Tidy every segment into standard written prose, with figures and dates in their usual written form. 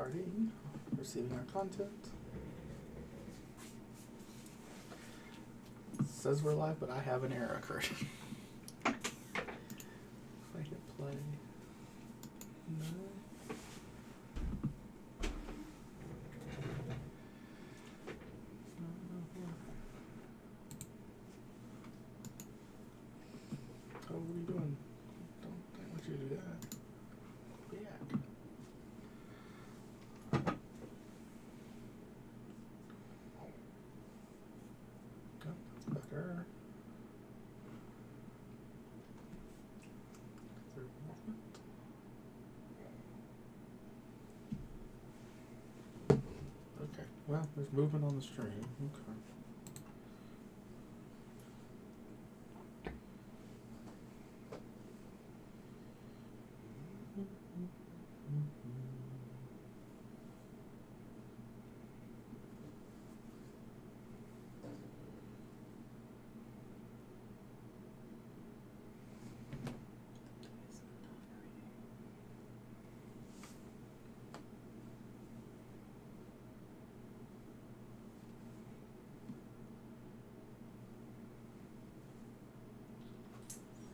Starting, receiving our content. It says we're live, but I have an error occurred. If I hit play. No. Oh, what are you doing? Don't want you to do that. Yeah. Oh, that's better. Third movement. Okay. Well, there's movement on the stream. Okay.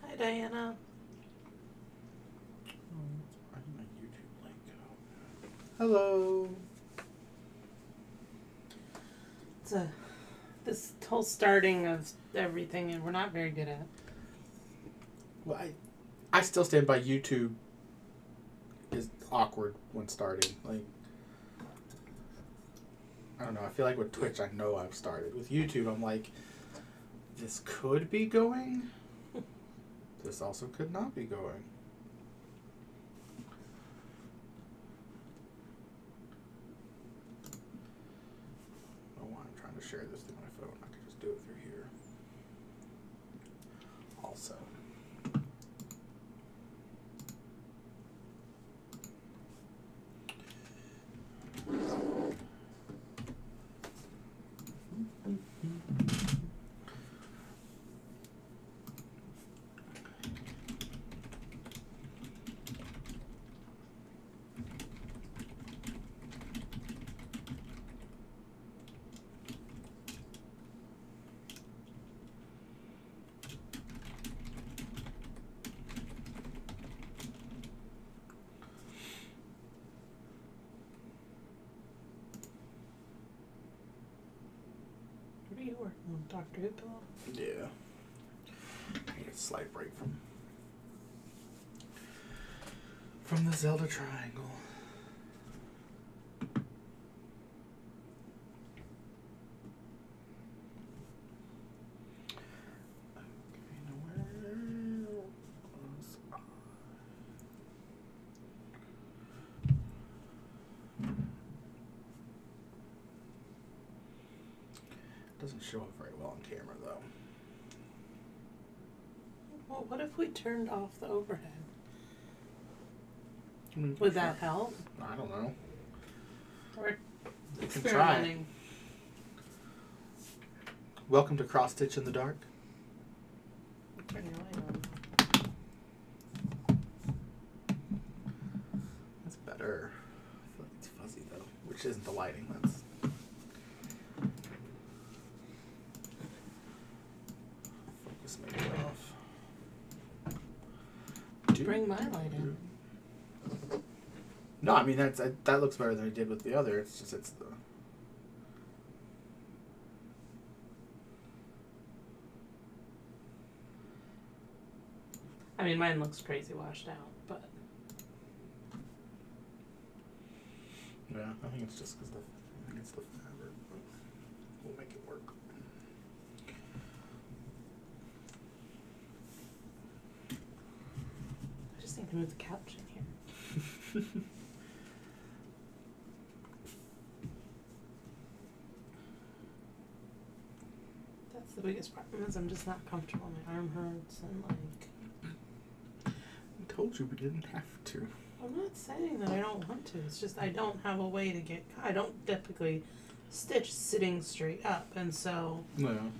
Hi, Diana. Why did my YouTube link go? Hello. It's this whole starting of everything, and we're not very good at. Well, I still stand by YouTube is awkward when starting. Like, I don't know. I feel like with Twitch, I know I've started. With YouTube, I'm like, this could be going. This also could not be going. Oh, I'm trying to share this through my phone. I can just do it through here. Also. What are you working on, Dr. Who pillow? Yeah. I need a slight break from the Zelda triangle. Okay, now where was I? Doesn't show up very well on camera though. Well, what if we turned off the overhead? I mean, Would that help? I don't know. We're You can try. experimenting. Welcome to Cross Stitch in the Dark. Turn your light on. That's better. I feel like it's fuzzy though, which isn't the lighting. That's focus maybe off. Bring my light in. No, I mean that looks better than it did with the other. It's just it's the. I mean, mine looks crazy washed out, but Yeah, I think it's just because I think it's the fabric. But we'll make it work. I just need to move the couch in here. That's the biggest problem is I'm just not comfortable. My arm hurts and like. I told you we didn't have to. I'm not saying that I don't want to. It's just I don't have a way to get. I don't typically stitch sitting straight up, and so. No. We'll have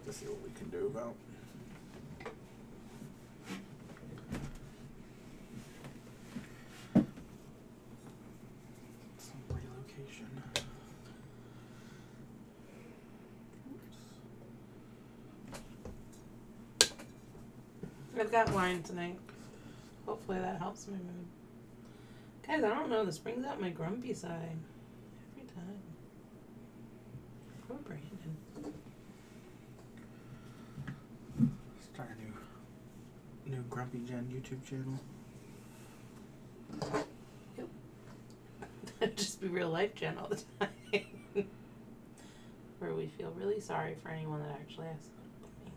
to see what we can do about. I've got wine tonight. Hopefully that helps my mood. Guys, I don't know. This brings out my grumpy side every time. Poor Brandon. Start a new Grumpy Jen YouTube channel. Just be real life Jen all the time. Where we feel really sorry for anyone that actually has to put up with me.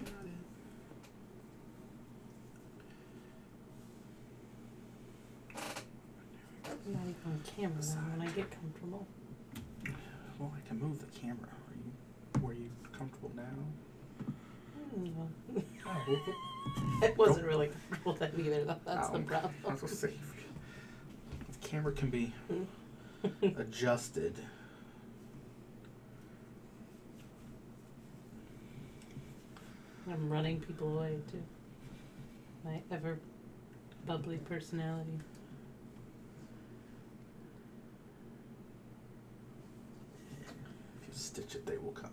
Got it. I'm not even on camera then when I get comfortable. Well, I can move the camera. Were you comfortable now? I wasn't really comfortable then either, though. That's the problem. I was going to say, the camera can be adjusted. I'm running people away, too. My ever bubbly personality. If you stitch it, they will come.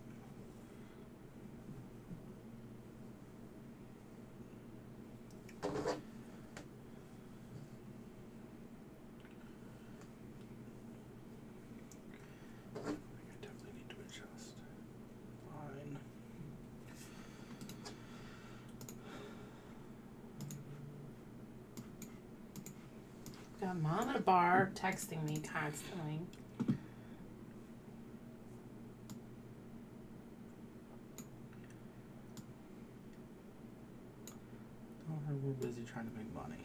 Got Mom at a bar texting me constantly. Tell her we're busy trying to make money.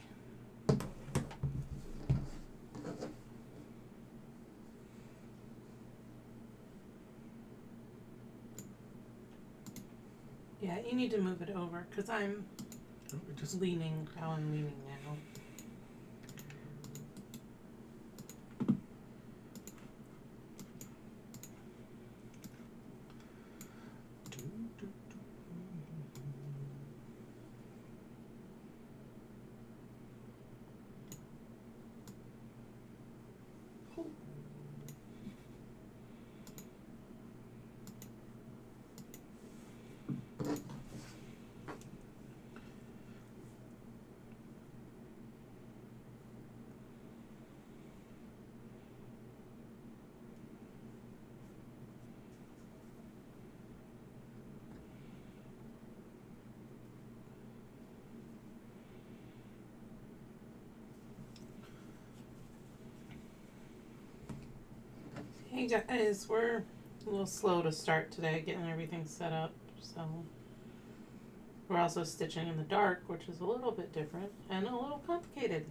Yeah, you need to move it over because I'm Just leaning how I'm leaning now. Hey guys, we're a little slow to start today getting everything set up, so we're also stitching in the dark, which is a little bit different and a little complicated.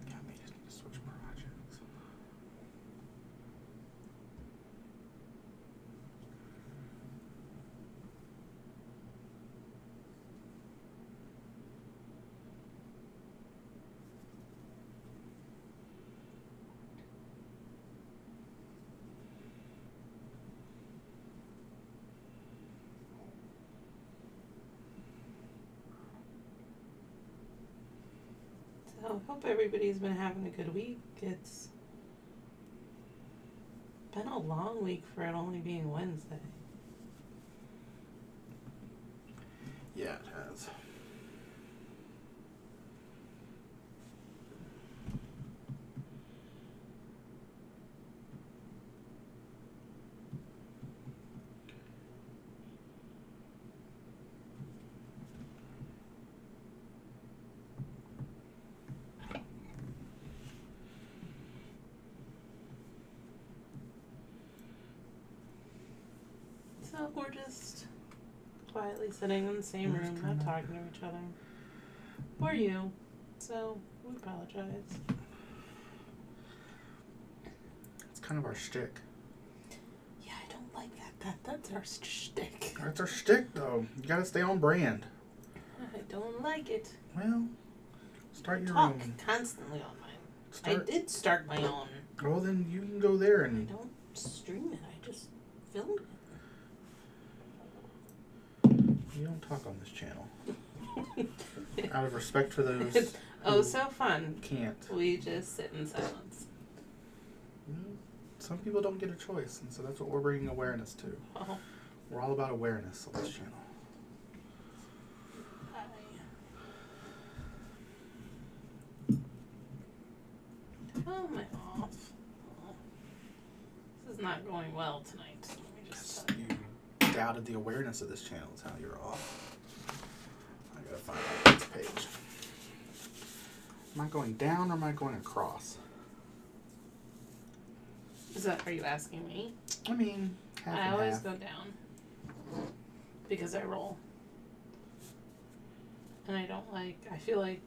I may just need to switch projects. So I hope everybody's been having a good week. It's been a long week for it only being Wednesday. Yeah, it has. So we're just quietly sitting in the same We're just room, not kinda- talking to each other. Or you. So we apologize. It's kind of our shtick. Yeah, I don't like that. That's our shtick. That's our shtick, though. You gotta stay on brand. I don't like it. Well, start your Talk own. constantly on mine. I did start my own. Well, then you can go there I and... don't stream it. I just film it. You don't talk on this channel. Out of respect for those... It's so fun. Can't. We just sit in silence. Some people don't get a choice, and so that's what we're bringing awareness to. Oh. We're all about awareness on this channel. How am I off? Oh. This is not going well tonight. Let me just tell you. You doubted the awareness of this channel is how you're off. I gotta find out this page. Am I going down or am I going across? Are you asking me? I mean, half I and always half. go down. Because I roll. And I feel like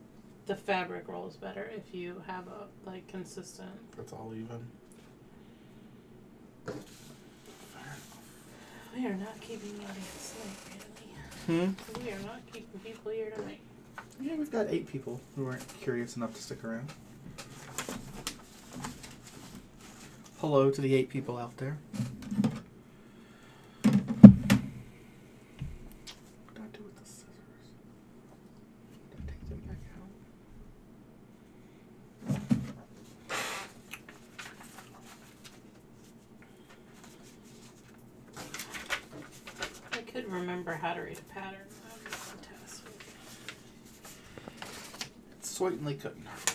the fabric rolls better if you have a, consistent. That's all even. We are not keeping the audience tonight, really. We are not keeping people here tonight. Yeah, we've got 8 people who aren't curious enough to stick around. Hello to the 8 people out there. What do I do with the scissors? Do I take them back out? I could remember how to read a pattern. That would be fantastic. It certainly couldn't hurt.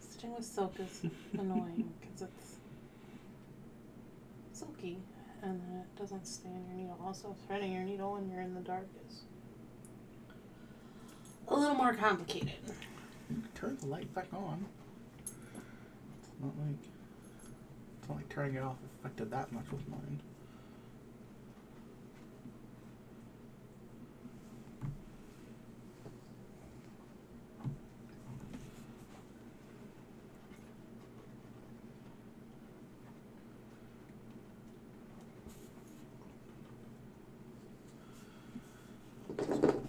Stitching with silk is annoying because it's silky and then it doesn't stay in your needle. Also, threading your needle when you're in the dark is a little more complicated. Turn the light back on. It's not like turning it off affected that much with mine.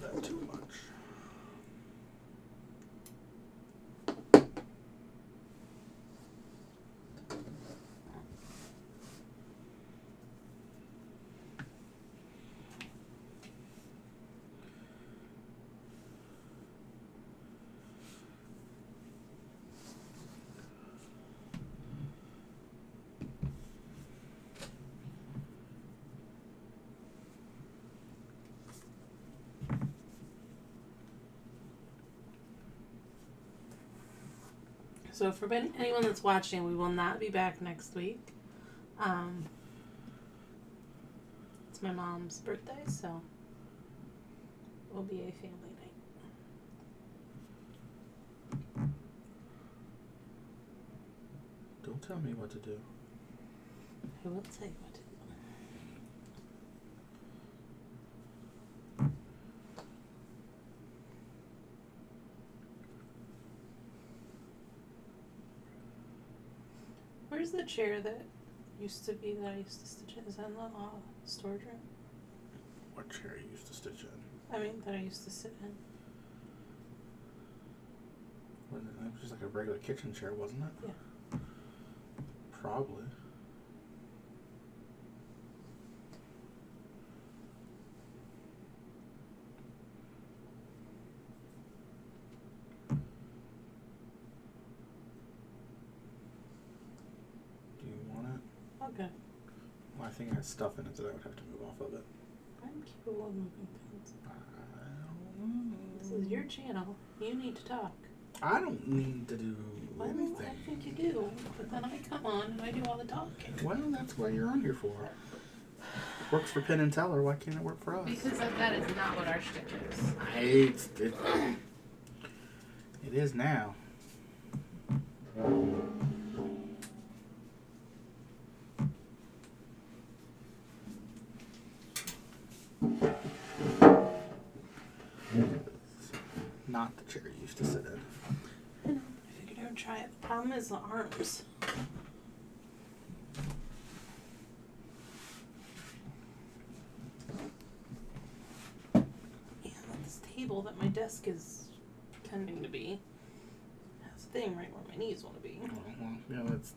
That too much. So for anyone that's watching, we will not be back next week. It's my mom's birthday, so it will be a family night. Don't tell me what to do. I will tell you what to do. Where's the chair that used to be that I used to stitch in? Is that in the storage room? What chair you used to stitch in? I mean, that I used to sit in. It was just like a regular kitchen chair, wasn't it? Yeah. Probably. I think it has stuff in it that I would have to move off of it. I'm capable of moving things. I don't know. This is your channel. You need to talk. I don't need to do anything. I think you do. But then I come on and I do all the talking. Well, that's what you're on here for. Works for Penn and Teller. Why can't it work for us? Because that is not what our shtick is. It is now. Not the chair you used to sit in. I know. I figured I would try it. The problem is the arms. Yeah, this table that my desk is pretending to be has a thing right where my knees want to be. Oh, well, yeah, that's.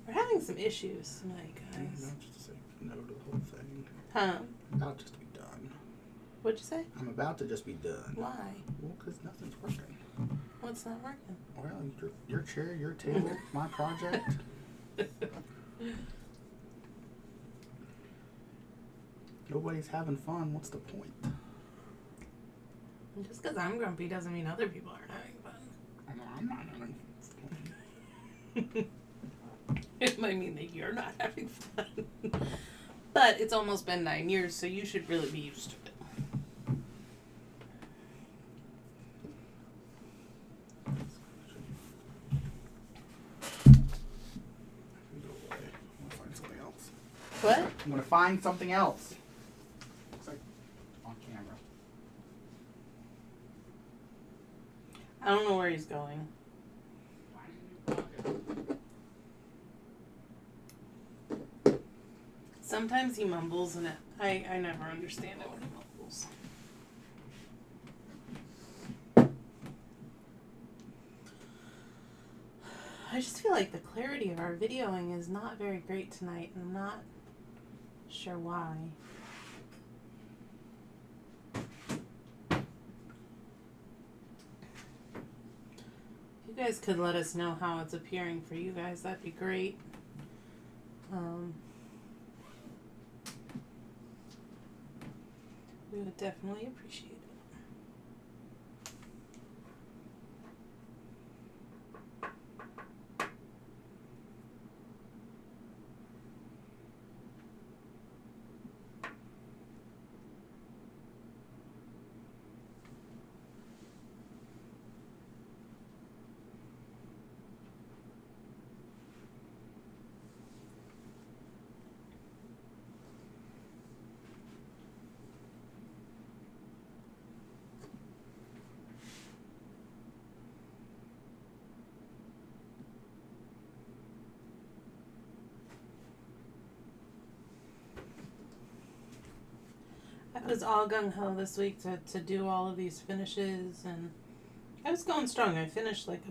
We're having some issues tonight, guys. Not just to say no to the whole thing. Huh? I'm about just to be done. What'd you say? I'm about to just be done. Why? Well, because nothing's working. What's not working? Well, your chair, your table, my project. Nobody's having fun. What's the point? Just because I'm grumpy doesn't mean other people aren't having fun. I'm not having fun. It might mean that you're not having fun. But it's almost been 9 years, so you should really be used to it. Go away. I'm gonna find something else. What? I'm gonna find something else. Looks like on camera. I don't know where he's going. Sometimes he mumbles, and I never understand it when he mumbles. I just feel like the clarity of our videoing is not very great tonight, and I'm not sure why. If you guys could let us know how it's appearing for you guys, that'd be great. We would definitely appreciate it. I was all gung-ho this week to do all of these finishes, and I was going strong. I finished like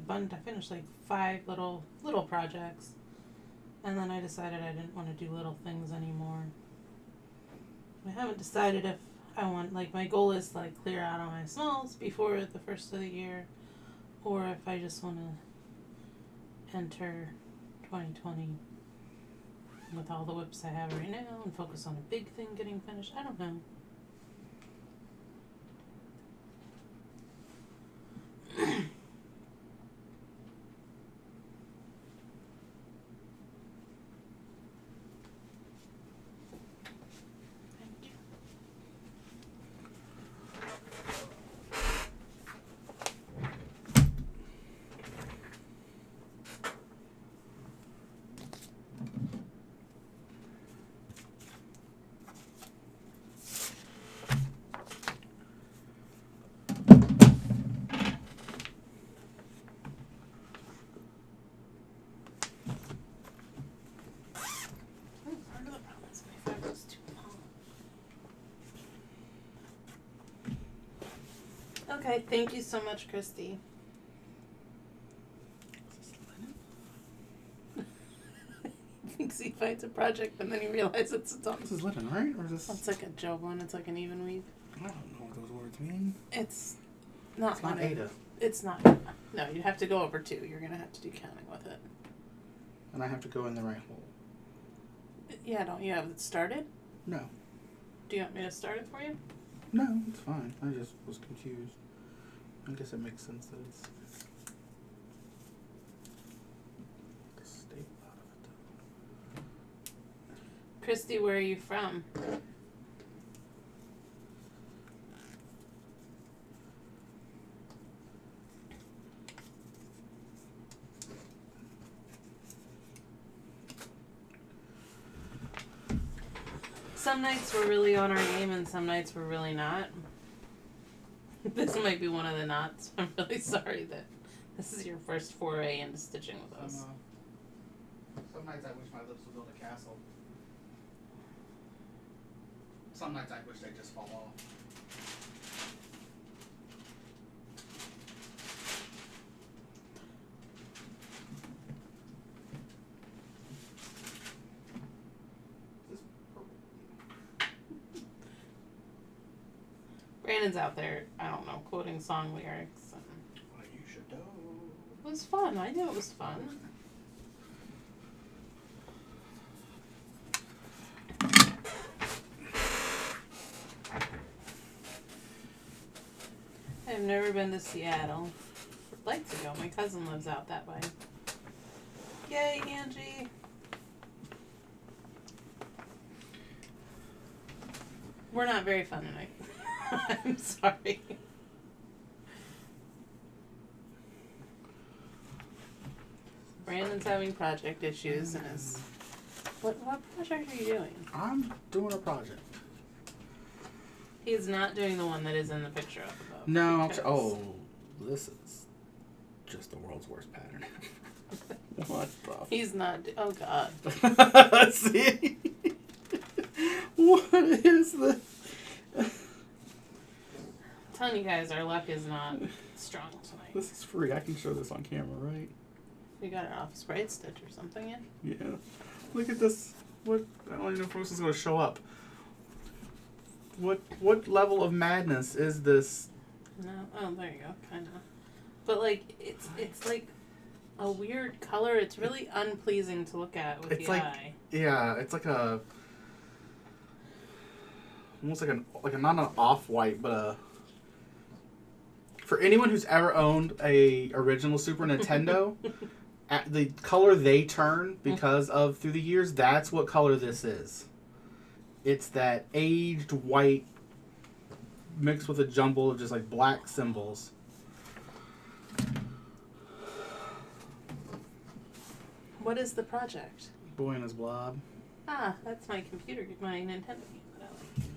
5 little projects, and then I decided I didn't want to do little things anymore. I haven't decided if I want, like, my goal is to like clear out all my smalls before the first of the year, or if I just want to enter 2020 with all the whips I have right now and focus on a big thing getting finished. I don't know. Okay, thank you so much, Christy. Is this linen? I think he finds a project and then he realizes it's a This is linen, right? Or is this? It's like a job one. It's like an even weave. I don't know what those words mean. It's not. It's not linen. Ada. It's not. No, you have to go over 2. You're gonna have to do counting with it. And I have to go in the right hole. Yeah, don't you have it started? No. Do you want me to start it for you? No, it's fine. I just was confused. I guess it makes sense that it's a staple out of it. Christy, where are you from? Some nights we're really on our game and some nights we're really not. This might be one of the nots. I'm really sorry that this is your first foray into stitching with us. Some nights I wish my lips would build a castle. Some nights I wish they'd just fall off. Brandon's out there, I don't know, quoting song lyrics. And Well, you should know. it was fun. I knew it was fun. I've never been to Seattle. I'd like to go. My cousin lives out that way. Yay, Angie. We're not very fun tonight. I'm sorry. Brandon's having project issues and is... What project are you doing? I'm doing a project. He's not doing the one that is in the picture up above. No, because- this is just the world's worst pattern. What the? He's not... Oh, God. See? What is this? I'm telling you guys, our luck is not strong tonight. This is free. I can show this on camera, right? We got it off Sprite Stitch or something, yeah? Yeah. Look at this. What? I don't even know if this is going to show up. What level of madness is this? No, oh, there you go, kind of. But like, it's like a weird color. It's really unpleasing to look at with It's the like- eye. Yeah, it's like a almost like a not an off-white, but a. For anyone who's ever owned a original Super Nintendo, the color they turn because of through the years, that's what color this is. It's that aged white mixed with a jumble of just like black symbols. What is the project? Boy and his blob. Ah, that's my computer, my Nintendo game that I like.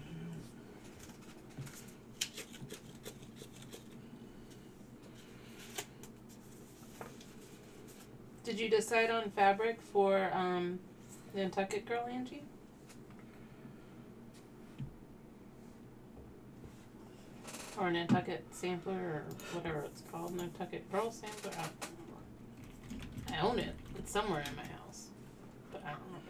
Did you decide on fabric for Nantucket Girl, Angie? Or Nantucket Sampler, or whatever it's called, Nantucket Girl Sampler? I don't remember. I own it. It's somewhere in my house, but I don't remember.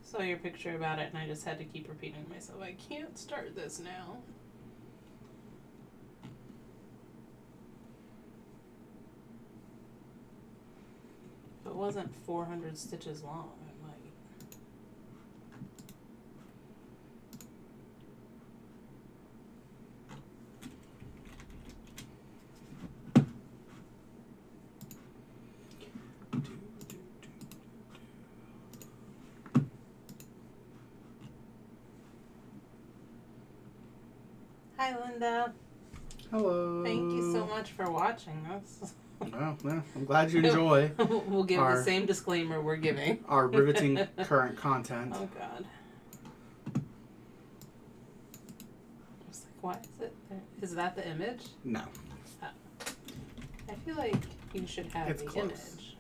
Saw your picture about it and I just had to keep repeating to myself, I can't start this now. If it wasn't 400 stitches long, I might. Hi, Linda. Hello. Thank you so much for watching us. Well, I'm glad you enjoy We'll give Our- the same disclaimer we're giving. our riveting current content. Oh, God. I was like, why is it there? Is that the image? No, I feel like you should have It's the close.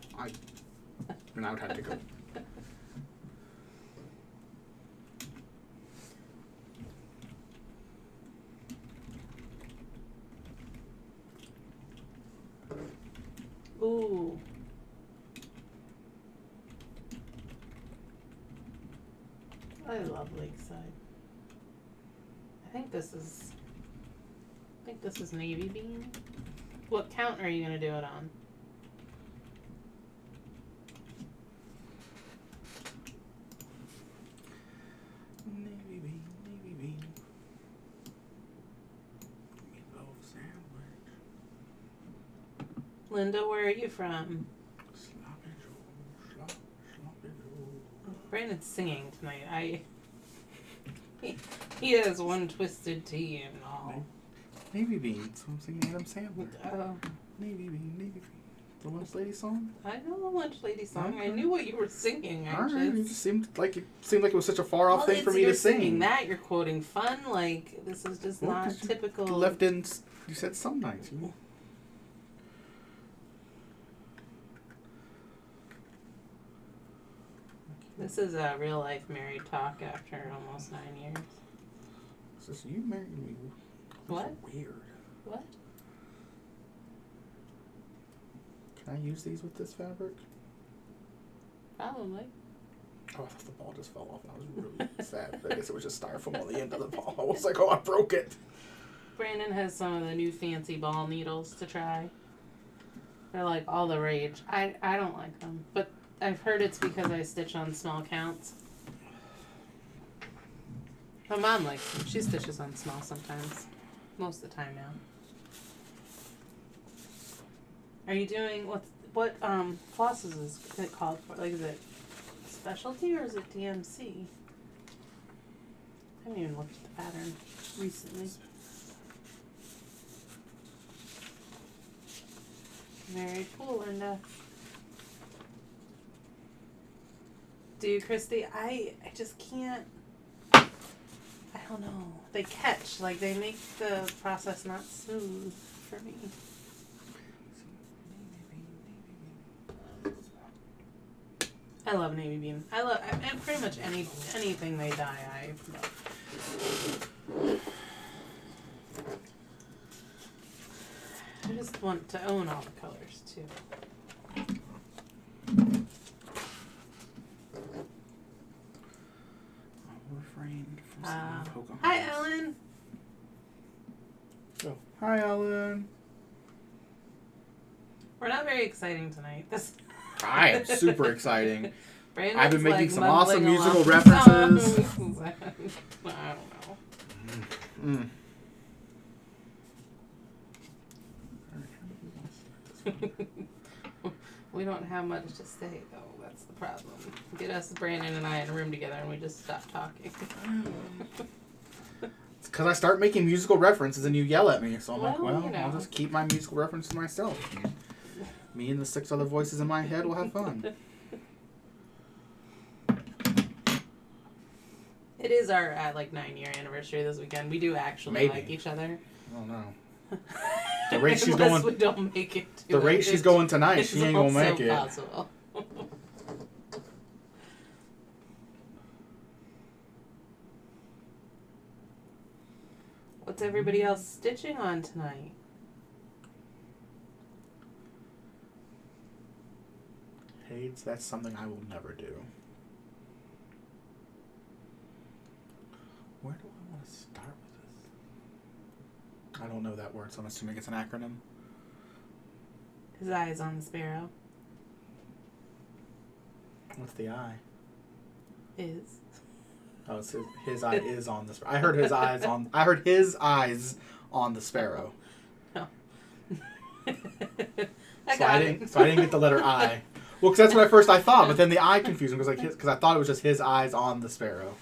and I would have to go. image. I love Lakeside. I think this is navy bean. What count are you gonna do it on? Navy bean, navy bean. Meatloaf sandwich. Linda, where are you from? Sloppy Joe, sloppy Joe. Brandon's singing tonight. He has one twisted T and all. Navy beans. I'm singing Adam Sandler. Oh. Navy bean, navy bean. The Lunch Lady song? I know the Lunch Lady song. Okay. I knew what you were singing. Alright, it just seemed like it was such a far off thing for me to sing. Singing that, you're quoting fun, like this is just not typical. You left in, you said some nights. This is a real life married talk after almost 9 years. This is you married me. What? Weird. What? Can I use these with this fabric? Probably. Oh, I thought the ball just fell off and I was really sad. I guess it was just styrofoam on the end of the ball. I was like, oh, I broke it. Brandon has some of the new fancy ball needles to try. They're like all the rage. I don't like them, but I've heard it's because I stitch on small counts. My mom likes them. She stitches on small sometimes. Most of the time now. Are you doing what flosses is it called for? Like, is it specialty or is it DMC? I haven't even looked at the pattern recently. Very cool, Linda. Do you, Christy? I just can't. I don't know. They catch. Like, they make the process not smooth for me. I love navy bean. And pretty much anything they dye, I love. I just want to own all the colors too. I'll refrain from saying Pocahontas. Hi, Ellen. Oh, hi, Ellen. We're not very exciting tonight. I am super exciting. Brandon's I've been making some awesome mumbling musical along. references. I don't know. We don't have much to say, though. That's the problem. Get us, Brandon and I, in a room together, and we just stop talking. It's because I start making musical references and you yell at me. So I'm like, Well, you know. I'll just keep my musical references to myself. Me and the 6 other voices in my head will have fun. It is our 9-year anniversary this weekend. We do actually like each other. I don't know. The rate she's going. We don't make it. The rate she's going tonight, she ain't gonna make it. Possible. What's everybody else stitching on tonight? Hades, that's something I will never do. Where do I want to start with this? I don't know that word, so I'm assuming it's an acronym. His eyes on the sparrow. What's the eye? Is. Oh, it's his eye is on the sparrow. I heard his eyes on. I heard his eyes on the sparrow. No. So I didn't get the letter I. Well, because that's what at first I thought, but then the I confused me because I thought it was just his eyes on the sparrow.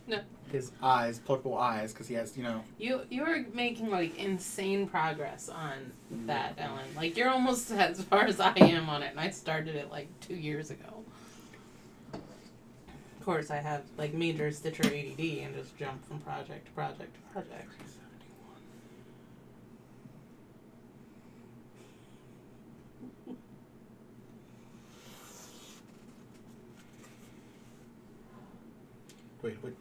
No. His eyes, pluckable eyes, because he has, You are making insane progress on that, Ellen. You're almost as far as I am on it, and I started it 2 years ago. Of course, I have major Stitcher ADD and just jump from project to project to project. Wait, what?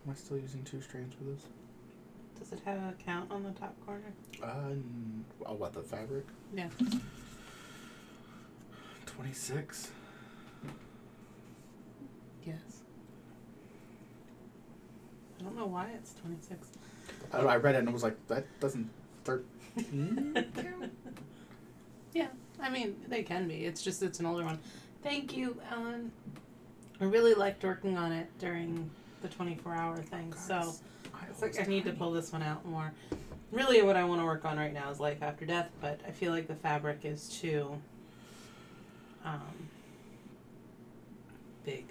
Am I still using 2 strands for this? Does it have a count on the top corner? What, the fabric? Yeah. 26. Yes. I don't know why it's 26. I read it and I was like, that doesn't 13 count? Yeah, I mean, they can be. It's just, it's an older one. Thank you, Ellen. I really liked working on it during the 24-hour thing, so it's like I need to pull this one out more. Really, what I want to work on right now is Life After Death, but I feel like the fabric is too big,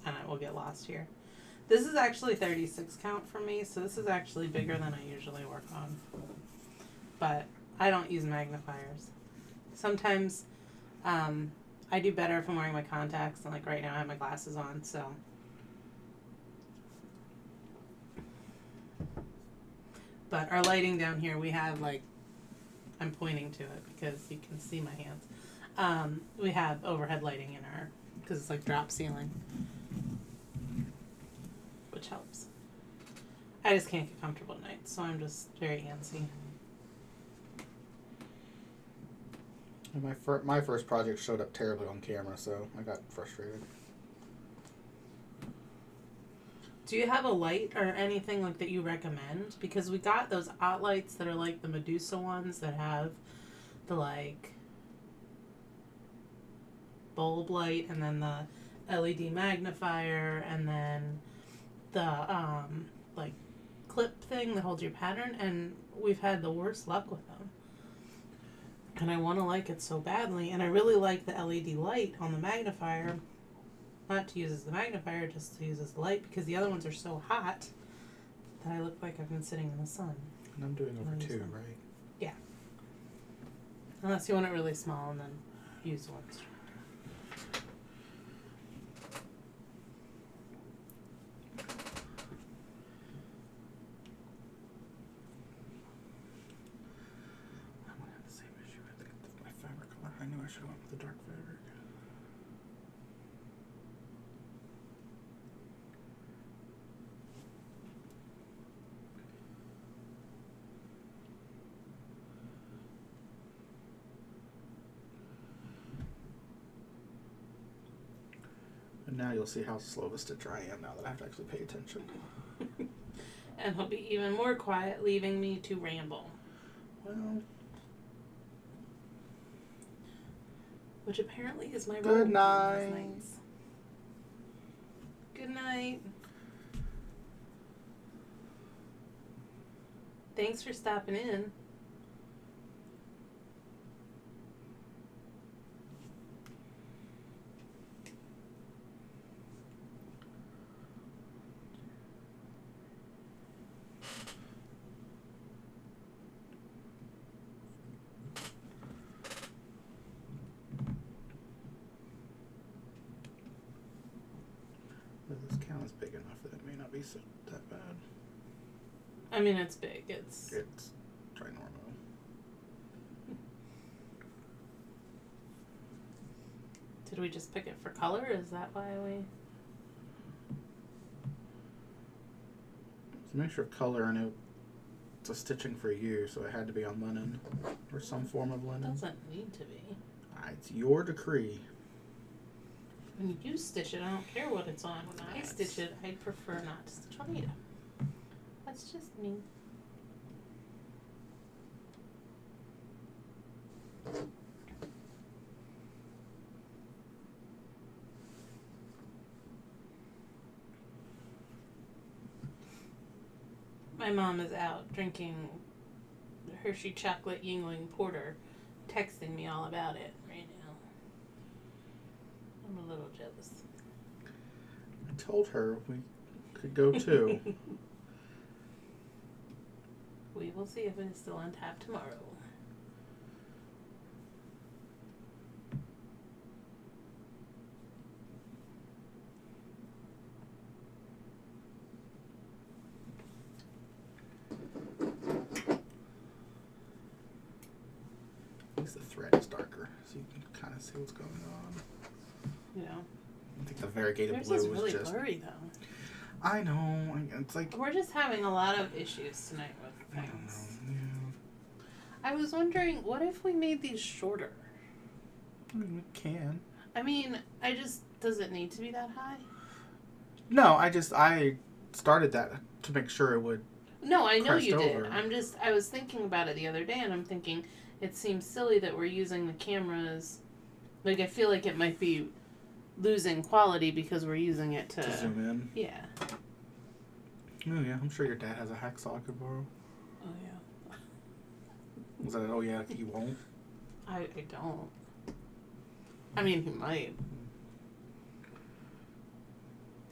and I will get lost here. This is actually 36 count for me, so this is actually bigger than I usually work on. But I don't use magnifiers. Sometimes I do better if I'm wearing my contacts, and like right now I have my glasses on, so. But our lighting down here, we have like, I'm pointing to it because you can see my hands. We have overhead lighting in our, because it's like drop ceiling, which helps. I just can't get comfortable at night, so I'm just very antsy. And my first project showed up terribly on camera, so I got frustrated. Do you have a light or anything like that you recommend? Because we got those hot lights that are like the Medusa ones that have the like bulb light and then the LED magnifier and then the like clip thing that holds your pattern, and we've had the worst luck with them. And I want to like it so badly, and I really like the LED light on the magnifier. Not to use as the magnifier, just to use as the light, because the other ones are so hot that I look like I've been sitting in the sun. And I'm doing over 2, right? Yeah. Unless you want it really small, and then use one. I'm gonna have the same issue. I think with my fabric color. I knew I should have went with the dark fabric. And now you'll see how slow of a stitcher I am now that I have to actually pay attention. And he'll be even more quiet, leaving me to ramble. Well, which apparently is my role. Good night. Good night. Thanks for stopping in. this count is big enough that it may not be so that bad. I mean, it's big. It's ginormo. Did we just pick it for color? Is that why we? It's a mixture of color and it's a stitching for you, so it had to be on linen or some form of linen. It doesn't need to be. It's your decree. When you stitch it, I don't care what it's on. When I stitch it, I'd prefer not to stitch on either. That's just me. My mom is out drinking Hershey chocolate Yingling Porter, texting me all about it right now. I'm a little jealous. I told her we could go too. We will see if it is still on tap tomorrow. At least the thread is darker, so you can kind of see what's going on. Yeah. I think the variegated Yours blue is was really just blurry though. I know. It's like... We're just having a lot of issues tonight with I don't know. things. Yeah. I was wondering, what if we made these shorter? I mean, we can. I mean, does it need to be that high? No, I started that to make sure it would. No, I know you over. did. I was thinking about it the other day, and I'm thinking, it seems silly that we're using the cameras. Like, I feel like it might be losing quality because we're using it to zoom in. Yeah. Oh yeah, I'm sure your dad has a hacksaw I could borrow. Oh yeah. Was that? Oh yeah, he won't. I don't. I mean, he might.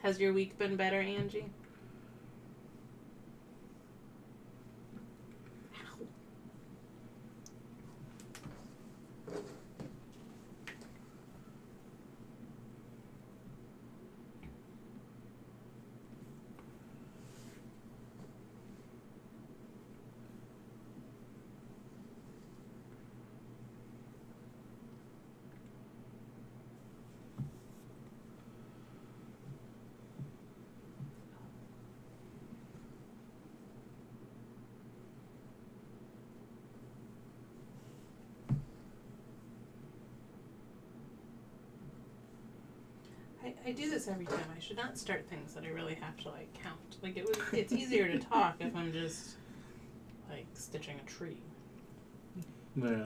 Has your week been better, Angie? I do this every time. I should not start things that I really have to like count. Like it's easier to talk if I'm just like stitching a tree. Yeah.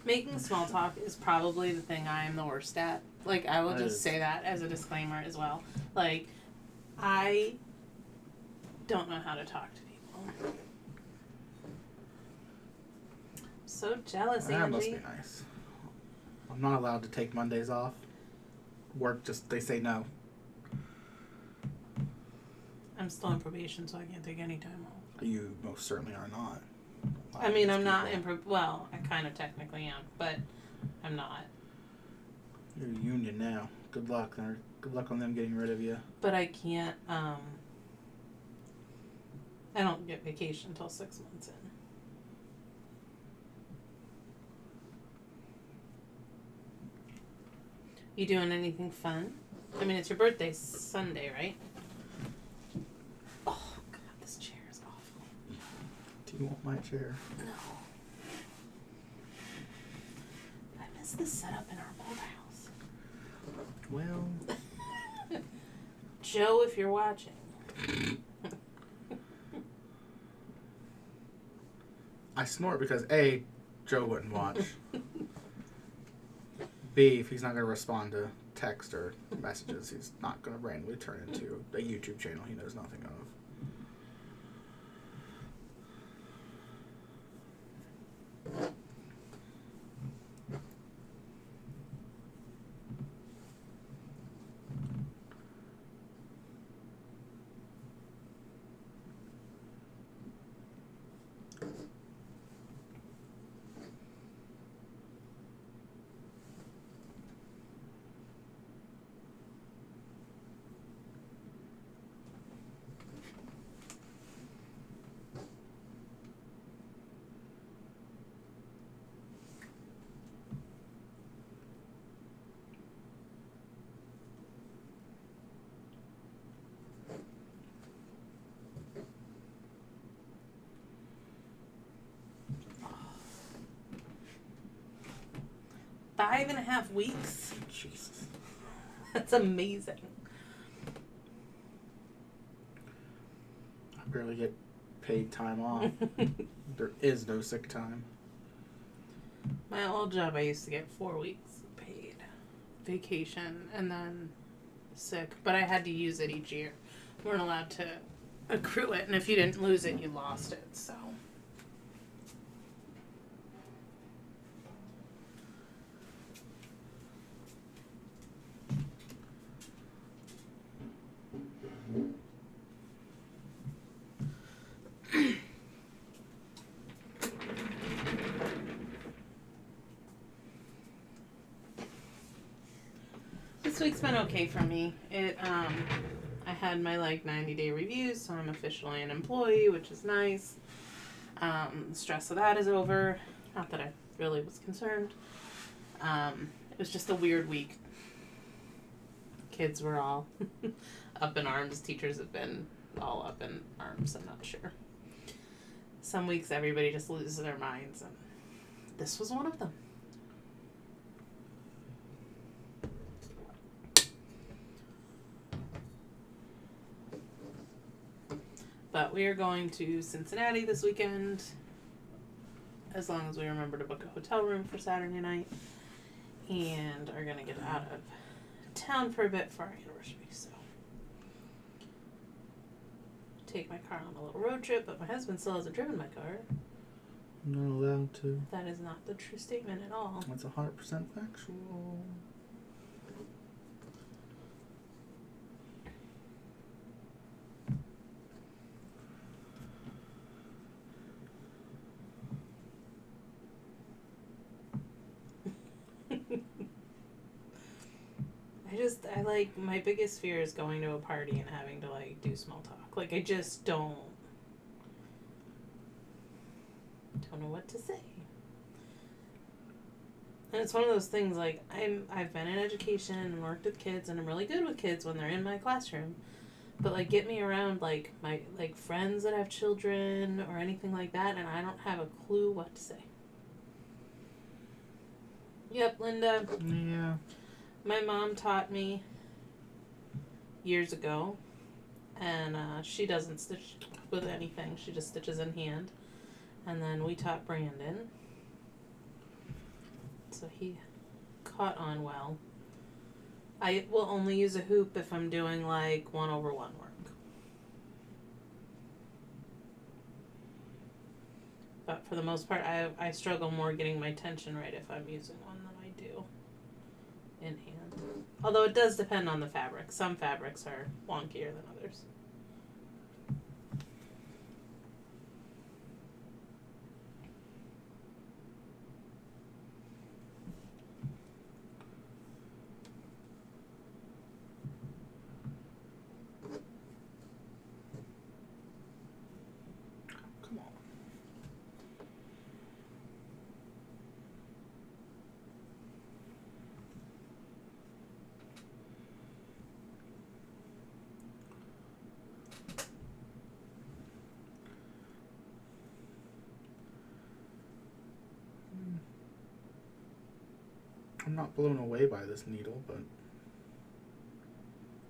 Making small talk is probably the thing I am the worst at. Like, I will just say that as a disclaimer as well. Like, I don't know how to talk to people. So jealous, That Angie. must be nice. I'm not allowed to take Mondays off. Work they say no. I'm still on probation, so I can't take any time off. You most certainly are not. I mean, I'm not in well, I kind of technically am, but I'm not. You're a union now. Good luck. Good luck on them getting rid of you. But I can't, I don't get vacation until 6 months in. You doing anything fun? I mean, it's your birthday Sunday, right? Oh, God, this chair is awful. Do you want my chair? No. I miss the setup in our old house. Well... Joe, if you're watching. I snort because A, Joe wouldn't watch. B, if he's not going to respond to text or messages, he's not going to randomly turn into a YouTube channel he knows nothing of. Five and a half weeks? Jesus. That's amazing. I barely get paid time off. There is no sick time. My old job, I used to get 4 weeks paid vacation and then sick, but I had to use it each year. We weren't allowed to accrue it, and if you didn't lose it, you lost it, so. This week's been okay for me. I had my 90-day review, so I'm officially an employee, which is nice. The stress of that is over. Not that I really was concerned. It was just a weird week. Kids were all up in arms. Teachers have been all up in arms. I'm not sure. Some weeks everybody just loses their minds, and this was one of them. But we are going to Cincinnati this weekend, as long as we remember to book a hotel room for Saturday night, and are going to get out of town for a bit for our anniversary. So take my car on a little road trip, but my husband still hasn't driven my car. I'm not allowed to. That is not the true statement at all. That's 100% factual. My biggest fear is going to a party and having to do small talk. I just don't know what to say. And it's one of those things I've been in education and worked with kids, and I'm really good with kids when they're in my classroom. But get me around my friends that have children or anything like that, and I don't have a clue what to say. Yep, Linda. Yeah. My mom taught me years ago, and she doesn't stitch with anything. She just stitches in hand. And then we taught Brandon, so he caught on well. I will only use a hoop if I'm doing 1/1 work. But for the most part, I struggle more getting my tension right if I'm using one than I do in hand. Although it does depend on the fabric. Some fabrics are wonkier than others. Come on. I'm not blown away by this needle, but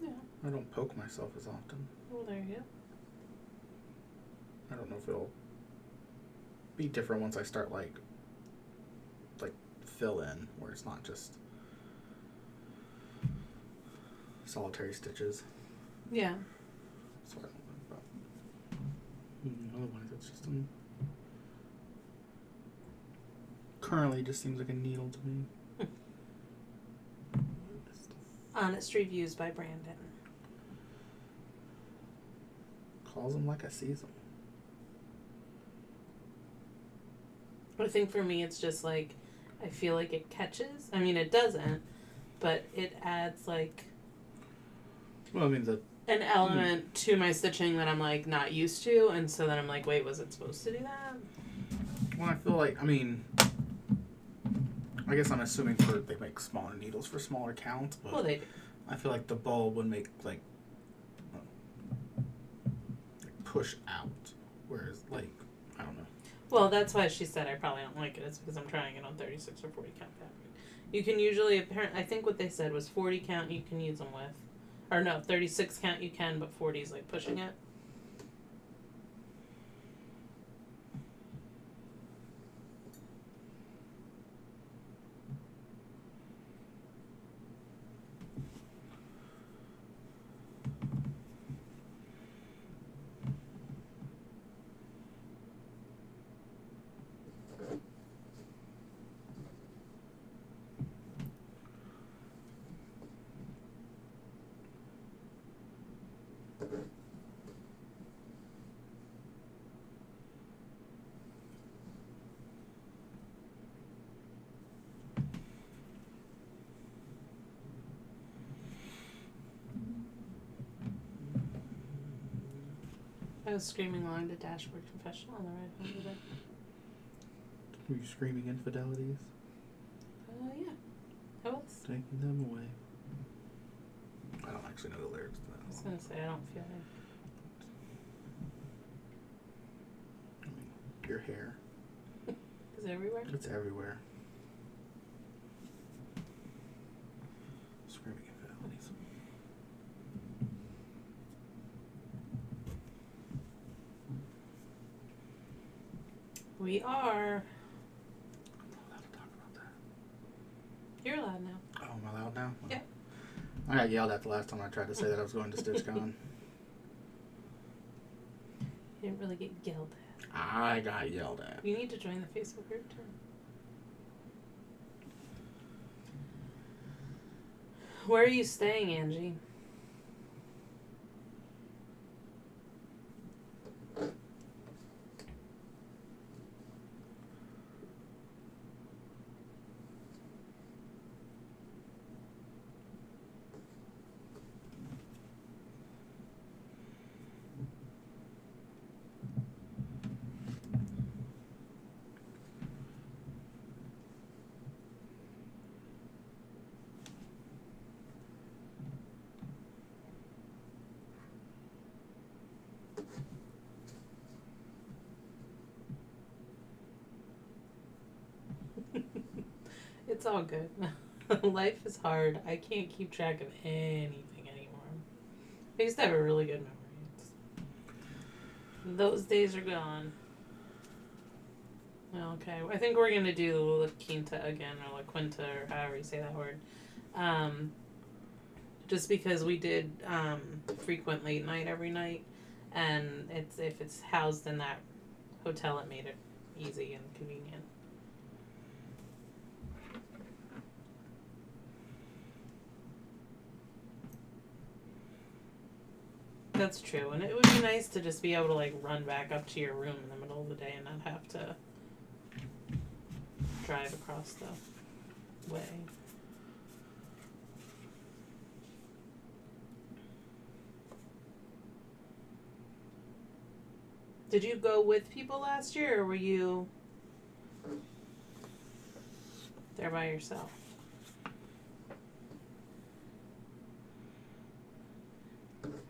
Yeah. I don't poke myself as often. Well, there you go. I don't know if it'll be different once I start fill in, where it's not just solitary stitches. Yeah. That's what I don't know about. Otherwise, it's just currently just seems like a needle to me. Honest reviews by Brandon. Calls them like I sees them. But I think for me, it's just I feel like it catches. I mean, it doesn't, but it adds Well, I mean an element to my stitching that I'm not used to, and so then I'm wait, was it supposed to do that? Well, I feel I guess I'm assuming they make smaller needles for smaller counts, but Well, they do. I feel like the bulb would make push out, whereas I don't know. Well, that's why she said I probably don't like it. It's because I'm trying it on 36 or 40 count fabric. You can usually, I think what they said was 40 count you can use them with. Or no, 36 count you can, but 40 is pushing it. I was screaming along to Dashboard Confessional on the ride home today. Were you screaming infidelities? Yeah. I was. Taking them away. I don't actually know the lyrics to that. I was gonna say, I don't feel like. I mean, your hair. Is it everywhere? It's everywhere. Screaming infidelities. We are. I'm not allowed to talk about that. You're allowed now. Oh, am I allowed now? Yeah. I got yelled at the last time I tried to say that I was going to StitchCon. You didn't really get yelled at. I got yelled at. You need to join the Facebook group too. Where are you staying, Angie? It's all good. Life is hard. I can't keep track of anything anymore. I used to have a really good memory. Those days are gone. Okay, I think we're gonna do La Quinta again, or La Quinta, or however you say that word. Just because we did frequent late night every night, and if it's housed in that hotel, it made it easy and convenient. That's true, and it would be nice to just be able to like run back up to your room in the middle of the day and not have to drive across the way. Did you go with people last year, or were you there by yourself?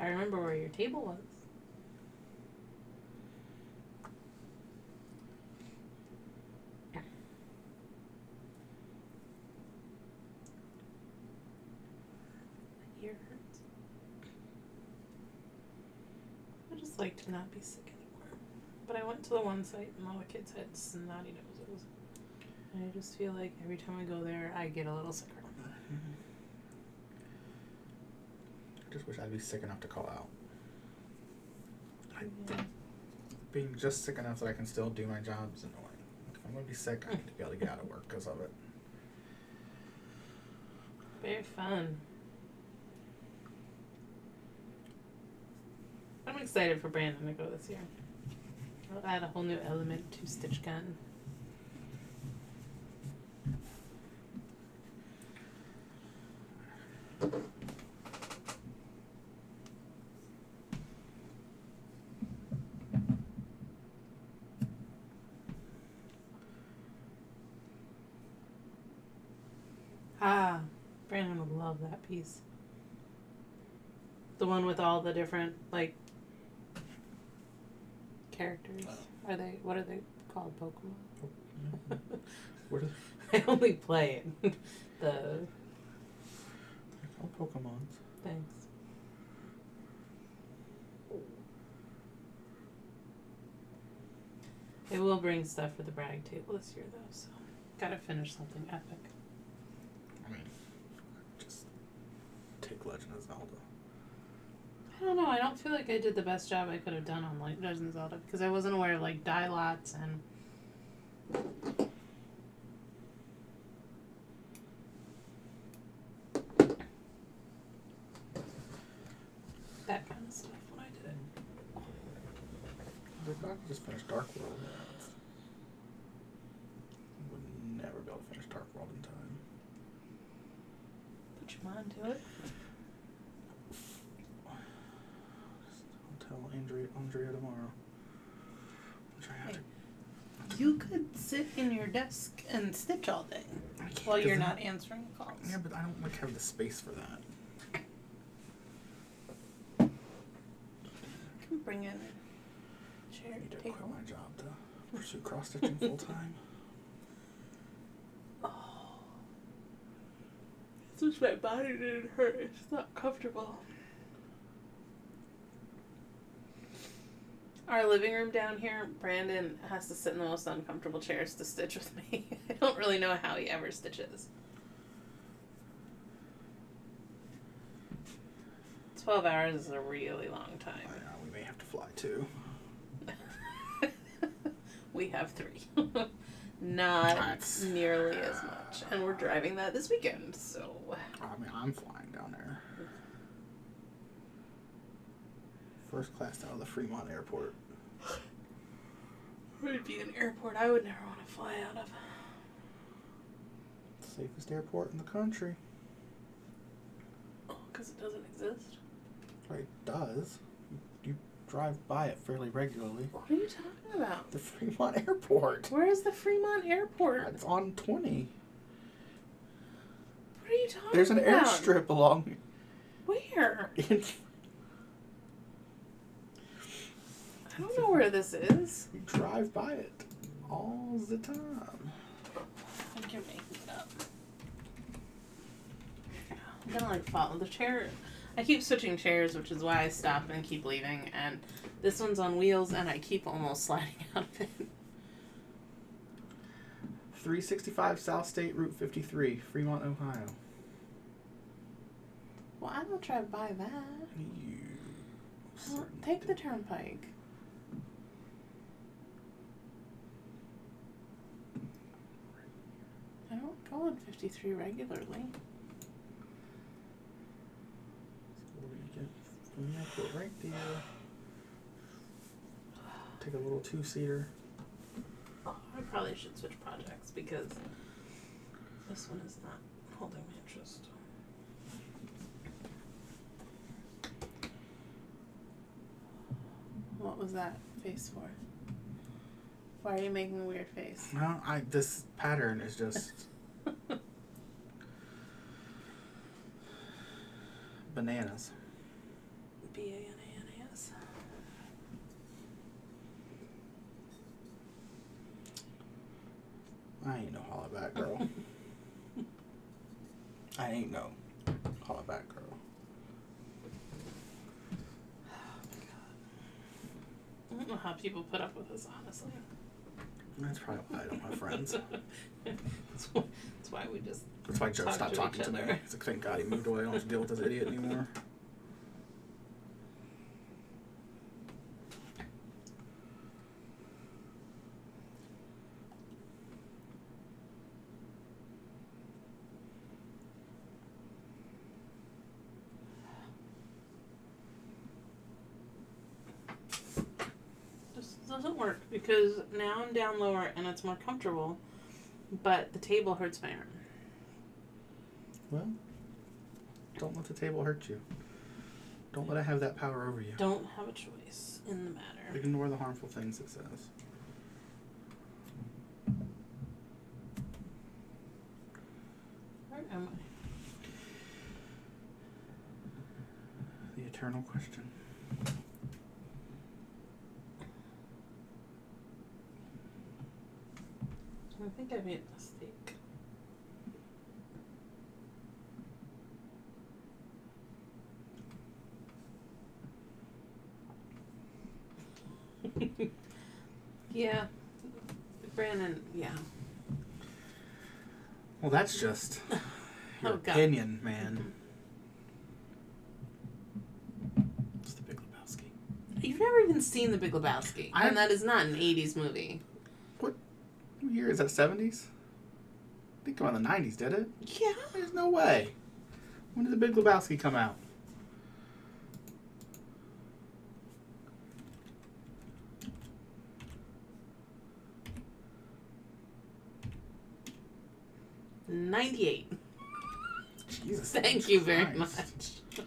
I remember where your table was. My ear hurts. I just like to not be sick anymore. But I went to the one site and all the kids had snotty noses. And I just feel like every time I go there, I get a little sicker. I just wish I'd be sick enough to call out. Being just sick enough that I can still do my job is annoying. If I'm going to be sick, I need to be able to get out of work because of it. Very fun. I'm excited for Brandon to go this year. I'll add a whole new element to StitchCon. Ah, Brandon would love that piece. The one with all the different, like, characters. What are they called? Pokemon? What are I only play it. they're called Pokemons. Thanks. It will bring stuff for the brag table this year, though, so gotta finish something epic. I mean, just take Legend of Zelda. I don't know. I don't feel like I did the best job I could have done on like Legend of Zelda because I wasn't aware of like die lots and that kind of stuff when I did it. If I could just finish Dark World, I would never be able to finish Dark World in time. Put your mind to it. I'll tell Andrea tomorrow. sit in your desk and stitch all day I can't, while you're 'cause not answering calls. Yeah, but I don't like have the space for that. I can bring in a chair I need to table. quit my job to pursue cross stitching full time. Oh. It's just my body didn't hurt. It's not comfortable. Our living room down here, Brandon has to sit in the most uncomfortable chairs to stitch with me. I don't really know how he ever stitches. 12 hours is a really long time. I know, we may have to fly too. We have 3. Not That's- nearly as much. And we're driving that this weekend, so... I mean, I'm flying down there. First class out of the Fremont airport. It would be an airport I would never want to fly out of. Safest airport in the country. Oh, because it doesn't exist? It does. You drive by it fairly regularly. What are you talking about? The Fremont airport. Where is the Fremont airport? It's on 20. What are you talking about? There's an airstrip along. Where? It's, I don't know where this is. you drive by it all the time. I think you're making it up. I'm gonna like follow the chair. I keep switching chairs, which is why I stop and keep leaving. And this one's on wheels, and I keep almost sliding out of it. 365 South State Route 53, Fremont, Ohio. Well, I don't drive by that. You I don't take the turnpike. I don't go on 53 regularly. So what do you get from the airport right there? Take a little 2-seater. Oh, I probably should switch projects because this one is not holding my interest. What was that face for? Why are you making a weird face? No, this pattern is just bananas. B-A-N-A-N-A-S. I ain't no hollaback girl. I ain't no hollaback girl. I don't know how people put up with this, honestly. That's probably why I don't have friends. That's why we just... That's why Joe Talk stopped to talking each to me. other. He's like, thank God he moved away. I don't have to deal with this idiot anymore. This doesn't work because now I'm down lower and it's more comfortable, but the table hurts my arm. Well, don't let the table hurt you. Don't let it have that power over you. Don't have a choice in the matter. Ignore the harmful things it says. Where am I? The eternal question. I think I made a mistake. Yeah. Brandon, yeah. Well, that's just your Oh, God. opinion, man. It's the Big Lebowski. You've never even seen The Big Lebowski. And that is not an 80s movie. What year is that? 70s? I think it came out in the 90s, did it? Yeah. There's no way. When did the Big Lebowski come out? '98. Jesus. Thank you very Christ. much.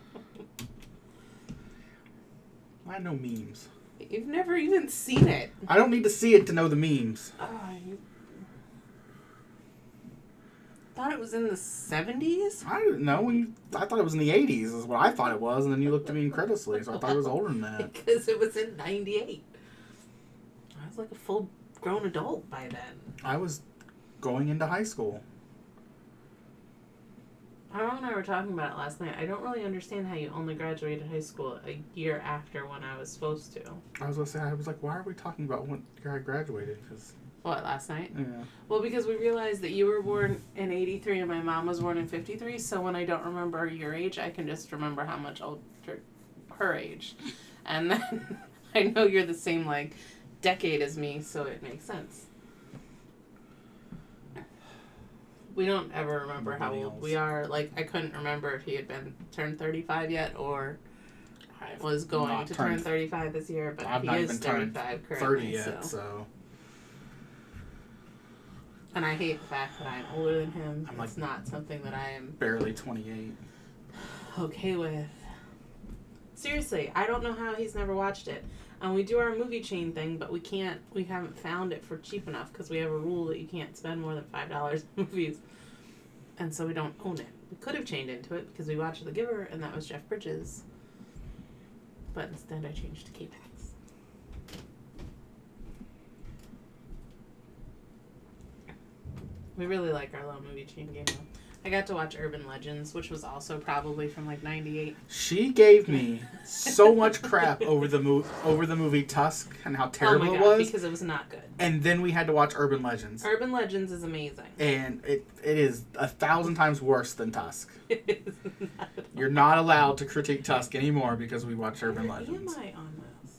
I know memes. You've never even seen it. I don't need to see it to know the memes. Oh, you thought it was in the 70s. I didn't know. I thought it was in the 80s is what I thought it was, and then you looked at me incredulously, so I thought it was older than that. Because it was in 98. I was like a full-grown adult by then. I was going into high school. Aaron and I were talking about it last night. I don't really understand how you only graduated high school a year after when I was supposed to. I was going to say, I was like, why are we talking about when I graduated? Cause, what, last night? Yeah. Well, because we realized that you were born in 83 and my mom was born in 53, so when I don't remember your age, I can just remember how much older her age. And then I know you're the same, like, decade as me, so it makes sense. We don't ever remember how old we are. Like, I couldn't remember if he had turned 35 yet, or was going to turn 35 this year, but he is 35 currently. 30 yet, so. And I hate the fact that I'm older than him. It's like not something that I am barely 28. Okay with. Seriously, I don't know how he's never watched it. And we do our movie chain thing, but we haven't found it for cheap enough because we have a rule that you can't spend more than $5 in movies. And so we don't own it. We could have chained into it because we watched The Giver and that was Jeff Bridges. But instead I changed to K-Pax. We really like our little movie chain game though. I got to watch Urban Legends, which was also probably from like 98. She gave me so much crap over the movie Tusk and how terrible it was. Because it was not good. And then we had to watch Urban Legends. Urban Legends is amazing. And it is 1,000 times worse than Tusk. It is not at all. You're not allowed to critique Tusk anymore because we watched Urban Legends. Where am I on this?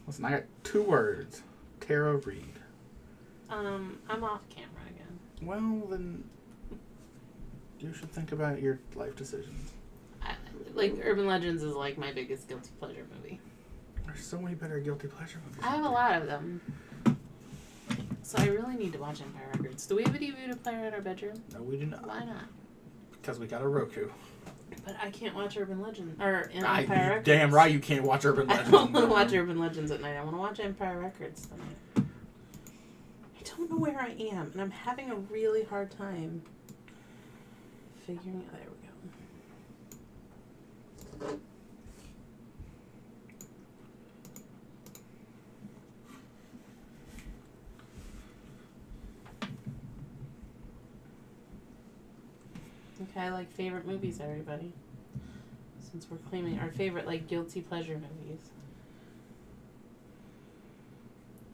Listen, I got 2 words. Tara Reid. I'm off camera again. Well, then you should think about your life decisions. Urban Legends is like my biggest guilty pleasure movie. There's so many better guilty pleasure movies. I have a lot of them. So I really need to watch Empire Records. Do we have a DVD player in our bedroom? No, we do not. Why not? Because we got a Roku. But I can't watch Urban Legends. Or Empire Records. Damn right you can't watch Urban I Legends. don't want to watch Urban Legends at night. I want to watch Empire Records tonight. I don't know where I am, and I'm having a really hard time figuring out. There we go. Okay, like favorite movies, everybody. Since we're claiming our favorite, like, guilty pleasure movies.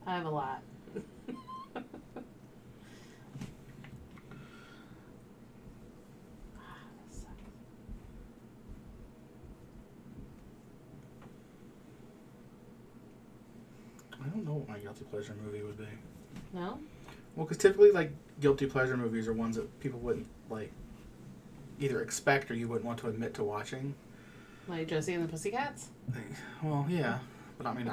I have a lot. I don't know what my guilty pleasure movie would be. No? Well, because typically, like, guilty pleasure movies are ones that people wouldn't, like, either expect or you wouldn't want to admit to watching. Like Josie and the Pussycats? Well, yeah. But, I mean,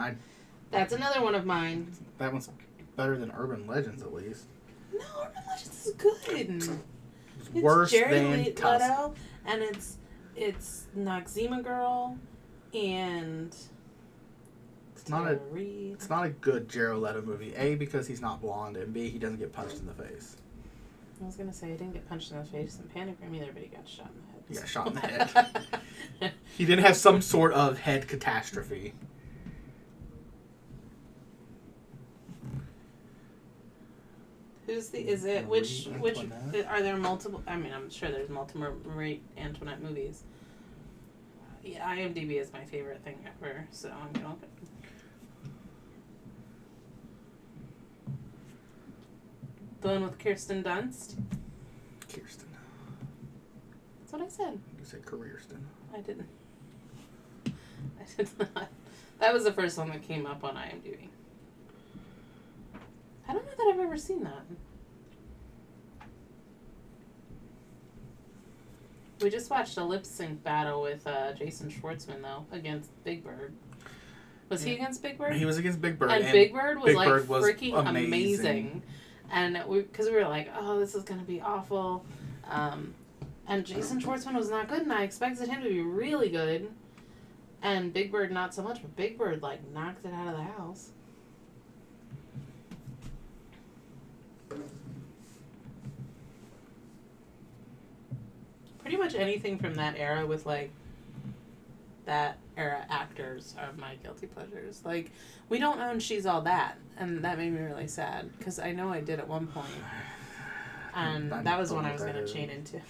That's another one of mine. that one's better than Urban Legends, at least. No, Urban Legends is good. It's It's worse Jared than Tusk. Leto, and it's Noxzema Girl, and It's not a good Jared Leto movie. A, because he's not blonde, and B, he doesn't get punched in the face. I was gonna say I didn't get punched in the face in Panagram either, but he got shot in the head. He got shot in the head. He didn't have some sort of head catastrophe. Which are there multiple? I mean, I'm sure there's multiple Marie Antoinette movies. Yeah, IMDb is my favorite thing ever, so I'm gonna open. The one with Kirsten Dunst. Kirsten. That's what I said. You said Careerston. I didn't. I did not. That was the first one that came up on IMDb. I don't know that I've ever seen that. We just watched a lip sync battle with Jason Schwartzman, though, against Big Bird. Was he against Big Bird? He was against Big Bird. And Big Bird was freaking amazing. amazing. And because we were like, oh, this is going to be awful. And Jason Schwartzman was not good, and I expected him to be really good. And Big Bird not so much, but Big Bird, like, knocked it out of the house. much anything from that era with, like, that era actors are my guilty pleasures. Like, we don't own She's All That, and that made me really sad, because I know I did at one point. And that was one I was going to chain into.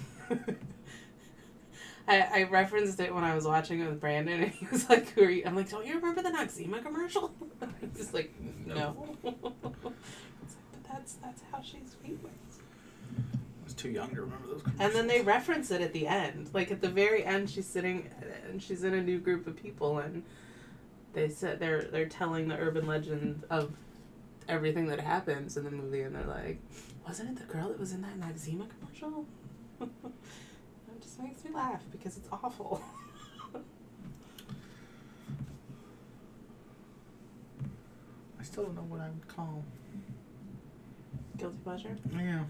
I referenced it when I was watching it with Brandon, and he was like, "Who are you?" I'm like, "Don't you remember the Noxzema commercial?" He's like, "No." But that's how she's famous. I was too young to remember those commercials. And then they reference it at the end. Like, at the very end, she's sitting, and she's in a new group of people, and they said they're telling the urban legend of everything that happens in the movie, and they're like, "Wasn't it the girl that was in that Noxzema commercial?" It just makes me laugh because it's awful. I still don't know what I would call Guilty pleasure? Yeah.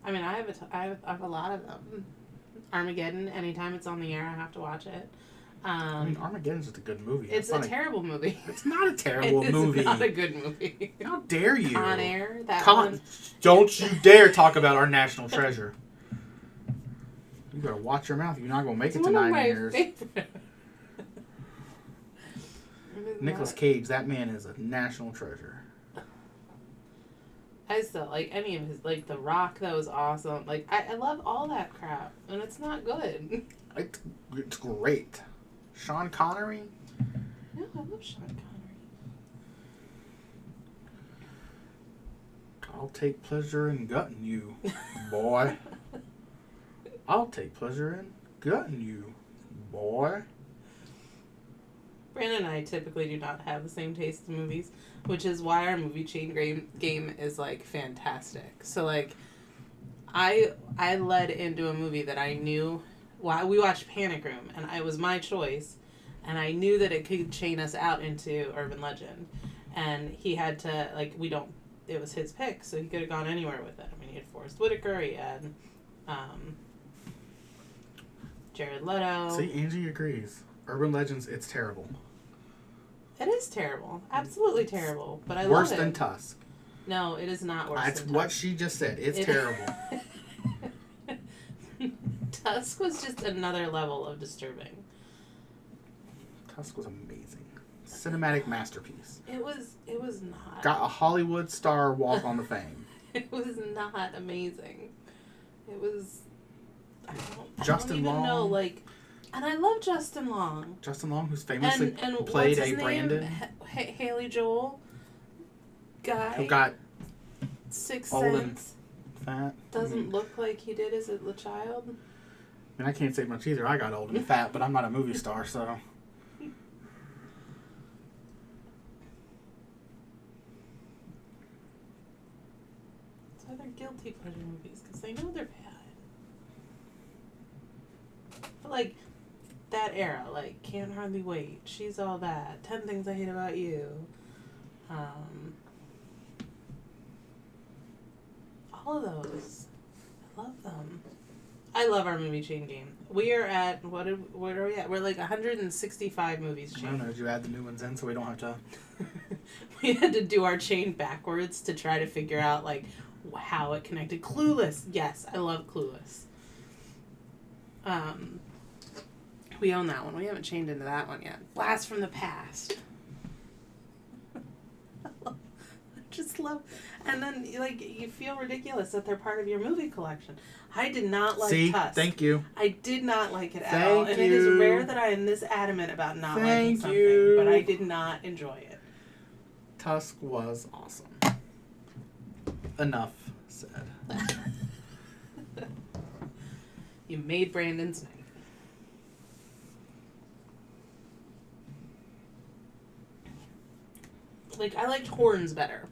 I mean, I have a lot of them. Armageddon. Anytime it's on the air, I have to watch it. I mean, Armageddon's just a good movie. It's a terrible movie. It's not a terrible movie. It's not a good movie. How dare you? Con Air. That one. Don't you dare talk about our national treasure. You better watch your mouth. You're not going to make it to 9 years. Nicolas Cage, that man is a national treasure. I still like any of his, like The Rock. That was awesome. Like I love all that crap, and it's not good. It's great. Sean Connery. No, I love Sean Connery. I'll take pleasure in gutting you, boy. I'll take pleasure in gutting you, boy. Brandon and I typically do not have the same taste in movies, which is why our movie chain game is, like, fantastic. So, like, I led into a movie that I knew. Well, we watched Panic Room, and it was my choice, and I knew that it could chain us out into Urban Legend. And he had to, like, it was his pick, so he could have gone anywhere with it. I mean, he had Forrest Whitaker, he had Jared Leto. See, Angie agrees. Urban Legends, it's terrible. It is terrible. Absolutely terrible. But I love it. Worse than Tusk. No, it is not worse That's than Tusk. what she just said. It's terrible. Tusk was just another level of disturbing. Tusk was amazing. Cinematic masterpiece. It was not. Got a Hollywood star walk on the fame. It was not amazing. It was... I Justin don't even Long. know, like... And I love Justin Long. Justin Long, who's famously and played what's his a name? Brandon. Haley Joel guy. Who got Sixth old and Sense. fat. Doesn't look like he did as a child. I mean, I can't say much either. I got old and fat, but I'm not a movie star, so... So they're guilty pleasure movies, because they know they're bad. But, like, that era, like, Can't Hardly Wait, She's All That, 10 Things I Hate About You, all of those. I love them. I love our movie chain game. We are at, what are we at? We're like 165 movies I chain. don't know, did you add the new ones in so we don't have to... We had to do our chain backwards to try to figure out, like, how it connected. Clueless. Yes, I love Clueless. We own that one. We haven't chained into that one yet. Blast from the Past. I just love... And then, like, you feel ridiculous that they're part of your movie collection. I did not like Tusk. Thank you. I did not like it at all. And it is rare that I am this adamant about not liking something. you. But I did not enjoy it. Tusk was awesome. Enough said. You made Brandon's night. Like, I liked Horns better.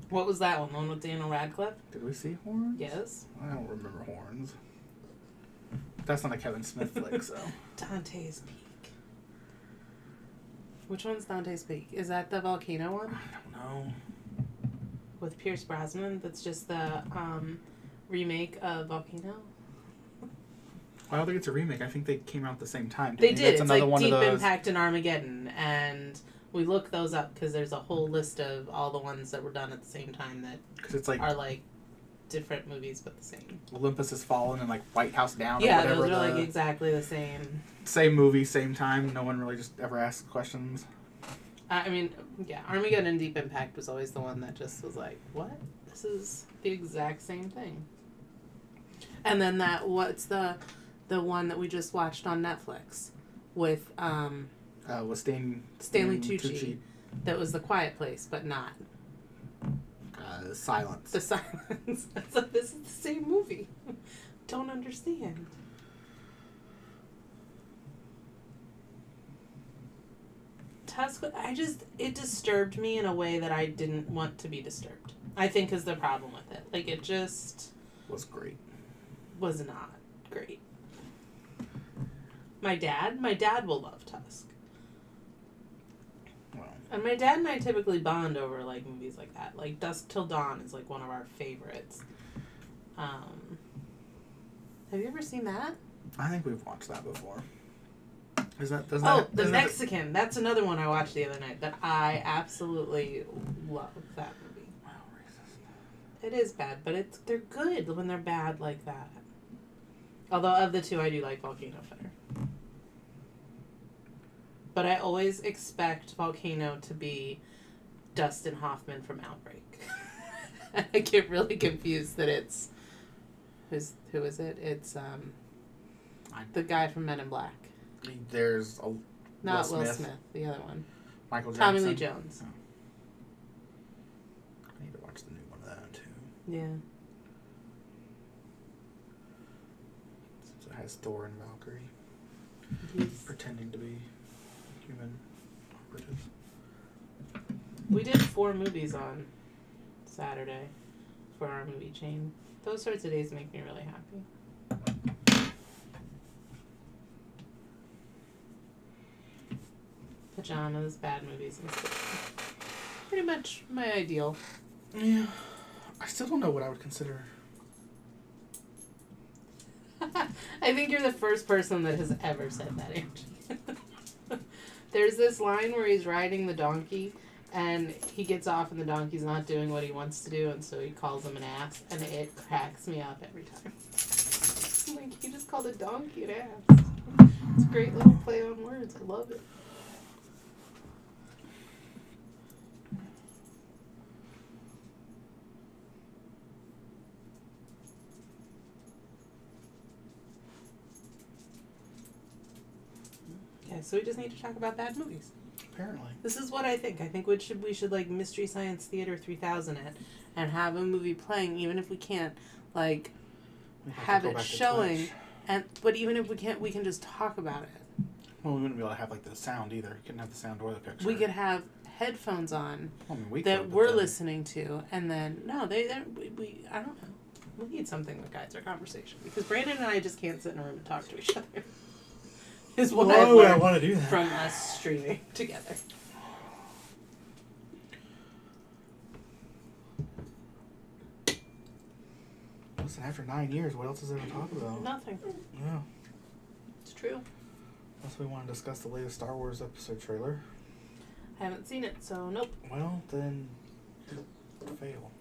What was that one? The one with Daniel Radcliffe? Did we see Horns? Yes. I don't remember Horns. That's not a Kevin Smith flick, so. Dante's Peak. Which one's Dante's Peak? Is that the volcano one? I don't know. With Pierce Brosnan? That's just the remake of Volcano? I don't think it's a remake. I think they came out at the same time. They did. That's It's another like one Deep of those... Impact and Armageddon and We look those up because there's a whole list of all the ones that were done at the same time that Because it's like are like different movies but the same. Olympus Has Fallen and like White House Down. Yeah, or whatever. those are like exactly the same. Same movie, same time. No one really just ever asks questions. I mean, yeah, Armageddon and Deep Impact was always the one that just was like, what? This is the exact same thing. And then what's the one that we just watched on Netflix with Stanley Tucci. That was The Quiet Place, but not. Silence. The Silence. So this is the same movie. Don't understand. Tusk, it disturbed me in a way that I didn't want to be disturbed. I think is the problem with it. Like, it just... was great. Was not great. My dad will love Tusk. Well. And my dad and I typically bond over, like, movies like that. Like, Dusk Till Dawn is, like, one of our favorites. Have you ever seen that? I think we've watched that before. The Mexican. That's another one I watched the other night that I absolutely love that movie. Wow, racist. It is bad, but they're good when they're bad like that. Although of the two, I do like Volcano better. But I always expect Volcano to be Dustin Hoffman from Outbreak. I get really confused that it's... Who is it? It's the guy from Men in Black. There's Not Will Smith. The other one. Michael Jackson. Tommy Lee Jones. Oh. I need to watch the new one of that too. Yeah. Since it has Thor and Valkyrie. He's... pretending to be human operatives. We did 4 movies on Saturday for our movie chain. Those sorts of days make me really happy. Pajamas, bad movies, and stuff. Pretty much my ideal. Yeah. I still don't know what I would consider. I think you're the first person that has ever said that, Angie. There's this line where he's riding the donkey, and he gets off and the donkey's not doing what he wants to do, and so he calls him an ass, and it cracks me up every time. I'm like, he just called a donkey an ass. It's a great little play on words. I love it. Yeah, so we just need to talk about bad movies. Apparently. This is what I think. I think we should like Mystery Science Theater 3000 it and have a movie playing, even if we can't like have it showing. But even if we can't, we can just talk about it. Well, we wouldn't be able to have like the sound either. You couldn't have the sound or the picture. We could have headphones on we that could, we're listening to, and then I don't know. We need something that guides our conversation because Brandon and I just can't sit in a room and talk to each other. Is what Why would I want to do that? From us streaming together. Listen, after 9 years, what else is there to talk about? Nothing. Yeah. It's true. Unless we want to discuss the latest Star Wars episode trailer. I haven't seen it, so nope. Well, then fail.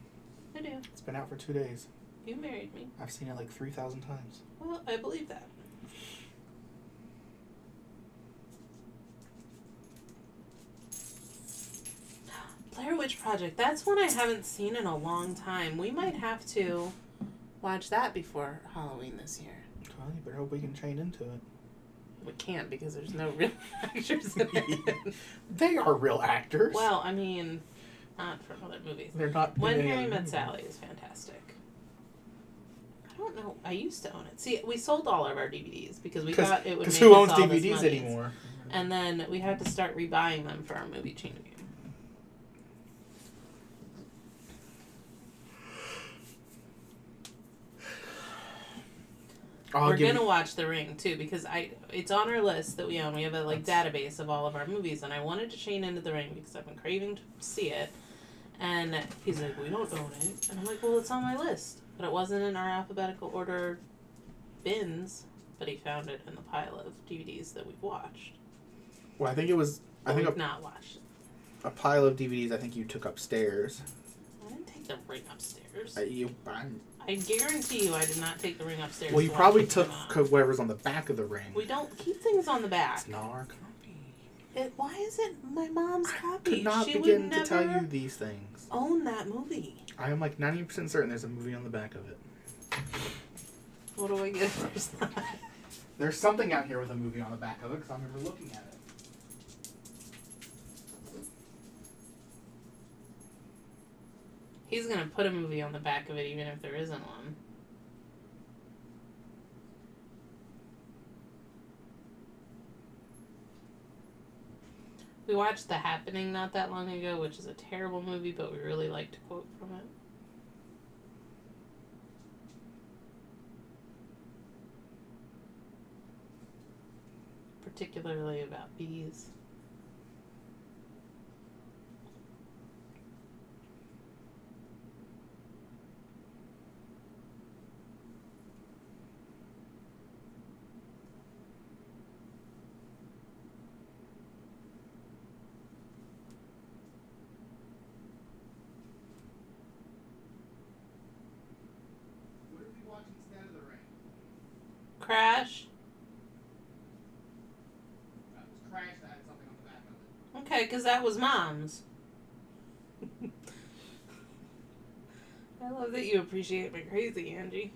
I do. It's been out for 2 days. You married me. I've seen it like 3,000 times. Well, I believe that. Blair Witch Project. That's one I haven't seen in a long time. We might have to watch that before Halloween this year. Well, you better hope we can chain into it. We can't because there's no real actors in it. They are real actors. Well, I mean, not from other movies. They're not. When Harry Met Sally is fantastic. I don't know. I used to own it. See, we sold all of our DVDs because we thought it would make us who owns all this DVDs money. anymore? And then we had to start rebuying them for our movie chain game. We're gonna watch The Ring too because it's on our list that we own. We have a database of all of our movies, and I wanted to chain into The Ring because I've been craving to see it. And he's like, "We don't own it," and I'm like, "Well, it's on my list, but it wasn't in our alphabetical order bins." But he found it in the pile of DVDs that we've watched. Well, I think it was. We've not watched it. a pile of DVDs I think you took upstairs. I didn't take the ring upstairs. I I guarantee you I did not take the ring upstairs. Well, you probably took whatever's on the back of the ring. We don't keep things on the back. It's not our copy. Why is it my mom's copy? I could not she begin would to tell you these things. Own that movie. I am like 90% certain there's a movie on the back of it. What do I get if there's not? There's something out here with a movie on the back of it because I remember looking at it. He's going to put a movie on the back of it even if there isn't one. We watched The Happening not that long ago, which is a terrible movie, but we really liked to quote from it. Particularly about bees. What did we watch instead of The Ring? Crash. That was Crash that had something on the back of it. Okay, because that was Mom's. I love that you appreciate my crazy, Angie.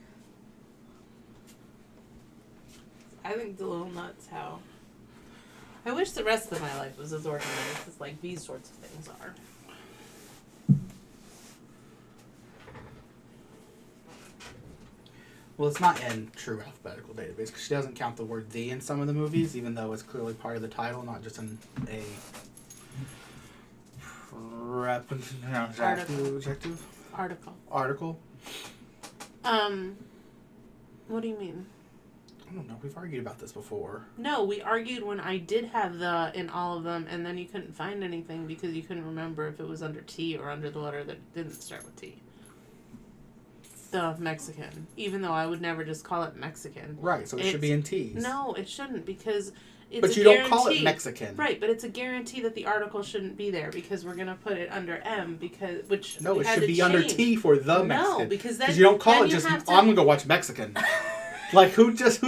I think the little nuts how... I wish the rest of my life was as organized as, like, these sorts of things are. Well, it's not in true alphabetical database because she doesn't count the word "the" in some of the movies, even though it's clearly part of the title, not just in a article. What do you mean? I don't know. We've argued about this before. No, we argued when I did have the in all of them, and then you couldn't find anything because you couldn't remember if it was under T or under the letter that didn't start with T. The Mexican. Even though I would never just call it Mexican. Right, so it should be in T's. No, it shouldn't because it's but a you guarantee. Don't call it Mexican. Right, but it's a guarantee that the article shouldn't be there because we're going to put it under M because, which no, it should be under T for the Mexican. No, because then you don't call it just, I'm going to go watch Mexican. Like, who says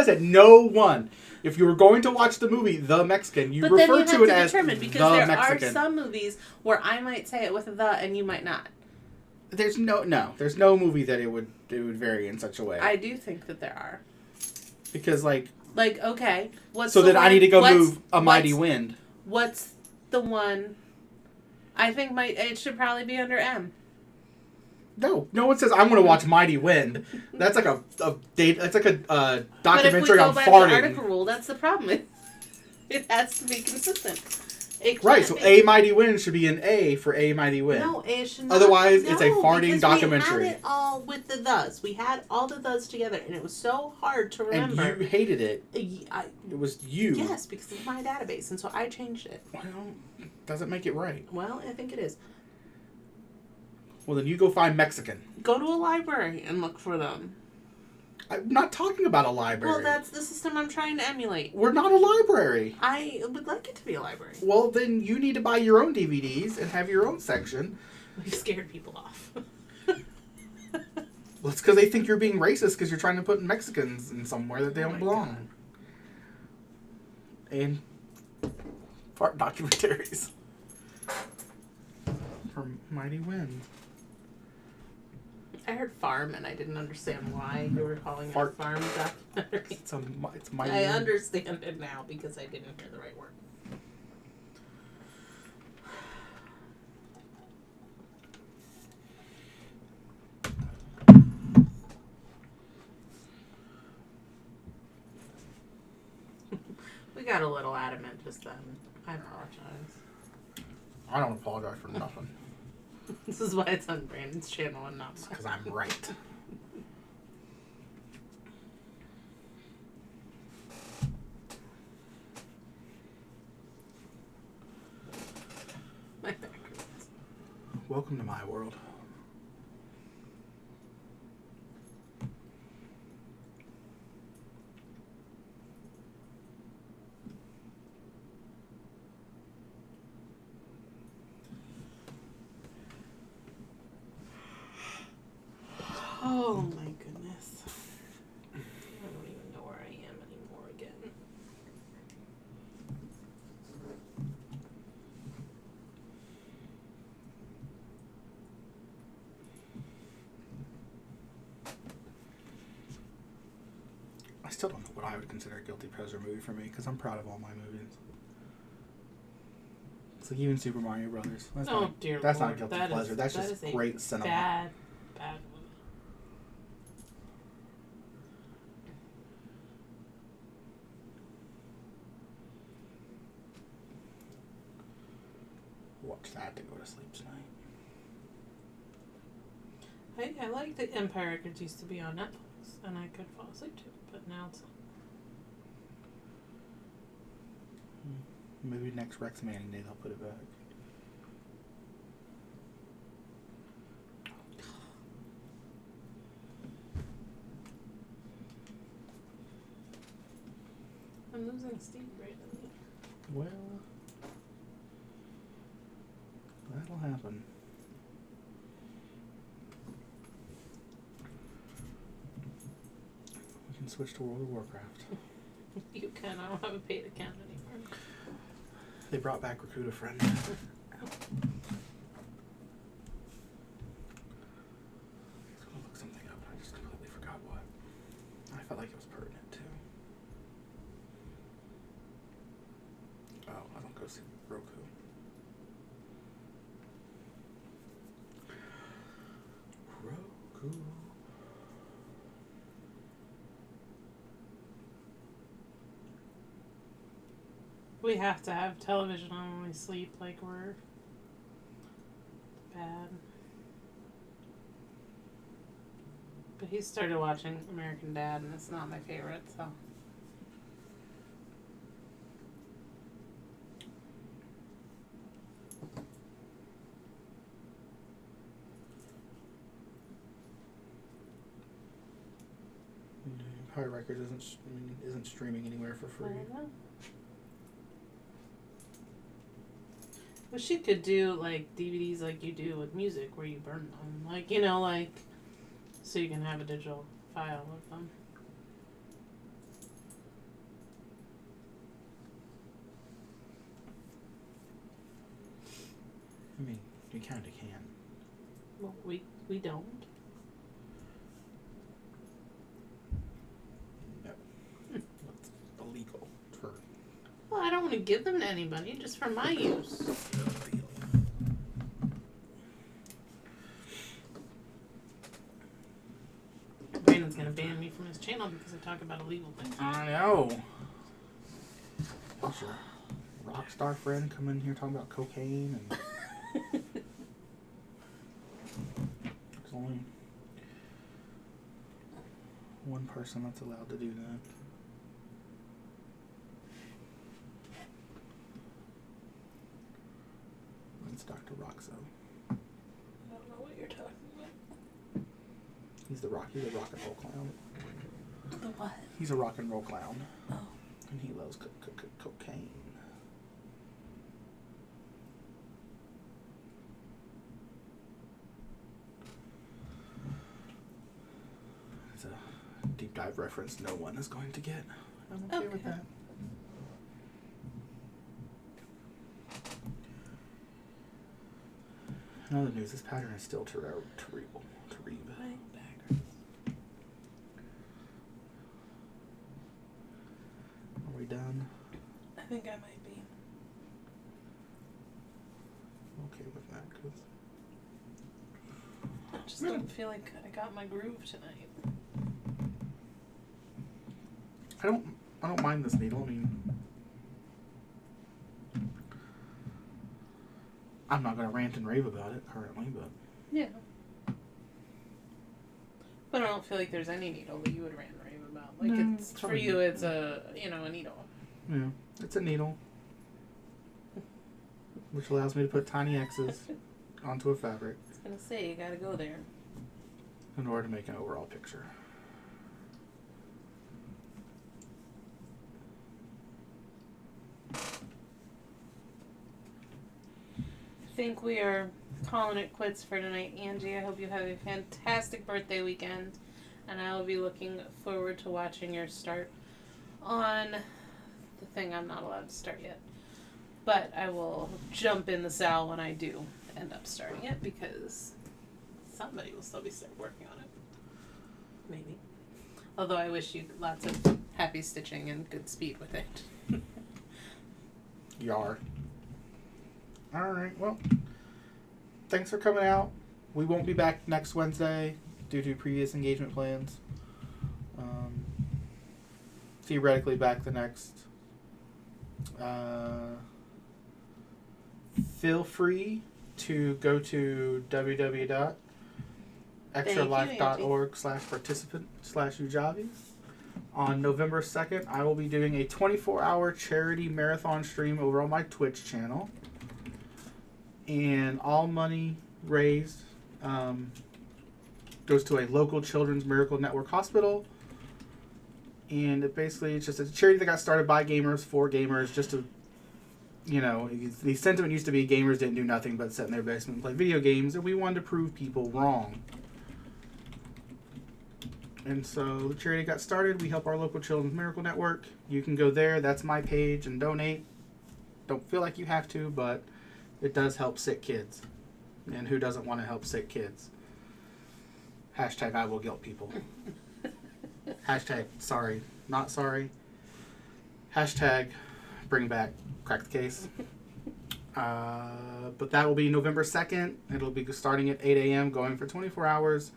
it? No one. If you were going to watch the movie The Mexican, you refer to it as The Mexican. Because there are some movies where I might say it with the and you might not. There's no movie that it would vary in such a way. I do think that there are. Because okay, what's so the then I need to go move A Mighty Wind. What's the one? I think it should probably be under M. No one says I'm going to watch Mighty Wind. That's like a date. That's like a documentary on farting. But if we go by the article rule, that's the problem. It has to be consistent. Right, so A Mighty Wind should be an A for A Mighty Wind. No, A should not. Otherwise, it's a farting documentary. We had it all with the thes. We had all the thes together, and it was so hard to remember. And you hated it. It was you. Yes, because it's my database, and so I changed it. Well, doesn't make it right. Well, I think it is. Well, then you go find Mexican. Go to a library and look for them. I'm not talking about a library. Well, that's the system I'm trying to emulate. We're not a library. I would like it to be a library. Well, then you need to buy your own DVDs and have your own section. We scared people off. Well, it's because they think you're being racist because you're trying to put Mexicans in somewhere that they don't belong. God. And fart documentaries. For Mighty Wind. I heard farm and I didn't understand why you were calling it a farm documentary. It's Mighty I Wind. understand it now because I didn't hear the right word. We got a little adamant just then. I apologize. I don't apologize for nothing. This is why it's on Brandon's channel and not mine. Because I'm right. My back hurts. Welcome to my world. still don't know what I would consider a guilty pleasure movie for me because I'm proud of all my movies. It's like even Super Mario Brothers. That's dear that's Lord. not a guilty That pleasure. is- That's that just is a great cinema. Bad movie. Watch that to go to sleep tonight. I like that Empire Records used to be on Netflix, and I could fall asleep to it, but now it's not. Maybe next Rex Manning Day they'll put it back. I'm losing steam greatly. Well, that'll happen. We can switch to World of Warcraft. You can. I don't have a paid account anymore. They brought back Recruit a Friend. Mm-hmm. I was gonna look something up, and I just completely forgot what. I felt like it was pertinent too. Oh, I don't go see Roku. Roku. We have to have television on when we sleep, like we're bad. But he started watching American Dad, and it's not my favorite, so. Empire Records isn't streaming anywhere for free. I don't know. Well, she could do like DVDs like you do with music, where you burn them, like like, so you can have a digital file of them. I mean, you kind of can. Well, we don't. No, it's illegal for. Well, I don't want to give them to anybody, just for my use. Brandon's gonna ban me from his channel because I talk about illegal things. I know. What's your rock star friend come in here talking about cocaine and there's only one person that's allowed to do that. That's Dr. Roxo. I don't know what you're talking about. He's a rock and roll clown. The what? He's a rock and roll clown. Oh. And he loves cocaine. It's a deep dive reference no one is going to get. I'm okay with that. In other news, this pattern is still terrible. Are we done? I think I might be. Okay with that, because I just don't feel like I got my groove tonight. I don't mind this needle. I mean, I'm not gonna rant and rave about it currently, but Yeah. But I don't feel like there's any needle that you would rant and rave about. Like, No, it's for probably you, not. it's a needle. yeah, it's a needle, which allows me to put tiny X's onto a fabric I was gonna say, you gotta go there. in order to make an overall picture. I think we are calling it quits for tonight, Angie. I hope you have a fantastic birthday weekend, and I will be looking forward to watching your start on the thing I'm not allowed to start yet. But I will jump in the Sal when I do end up starting it, because somebody will still be working on it. Maybe. Although I wish you lots of happy stitching and good speed with it. Yar. Alright, well, thanks for coming out. We won't be back next Wednesday due to previous engagement plans. Theoretically back the next. Feel free to go to www.extralife.org/participant/Ujavi. On November 2nd, I will be doing a 24-hour charity marathon stream over on my Twitch channel. And all money raised goes to a local Children's Miracle Network hospital. And it's just a charity that got started by gamers for gamers, just to, the sentiment used to be gamers didn't do nothing but sit in their basement and play video games, and we wanted to prove people wrong. And so the charity got started. We help our local Children's Miracle Network. You can go there. That's my page and donate. Don't feel like you have to, but it does help sick kids. And who doesn't want to help sick kids? Hashtag I will guilt people. Hashtag sorry, not sorry. Hashtag bring back crack the case. But that will be November 2nd. It'll be starting at 8 a.m. going for 24 hours.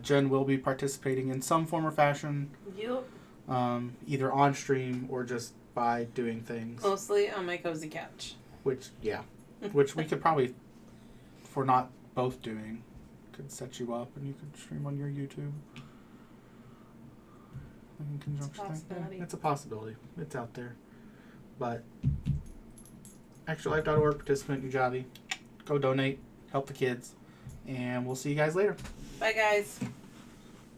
Jen will be participating in some form or fashion. Yep. Either on stream or just by doing things. Mostly on my cozy couch. Which we could probably, if we're not both doing, could set you up and you could stream on your YouTube. In conjunction. It's a possibility. Yeah, it's a possibility. It's out there. But extralife.org, participant, Ujavi. Go donate. Help the kids. And we'll see you guys later. Bye, guys.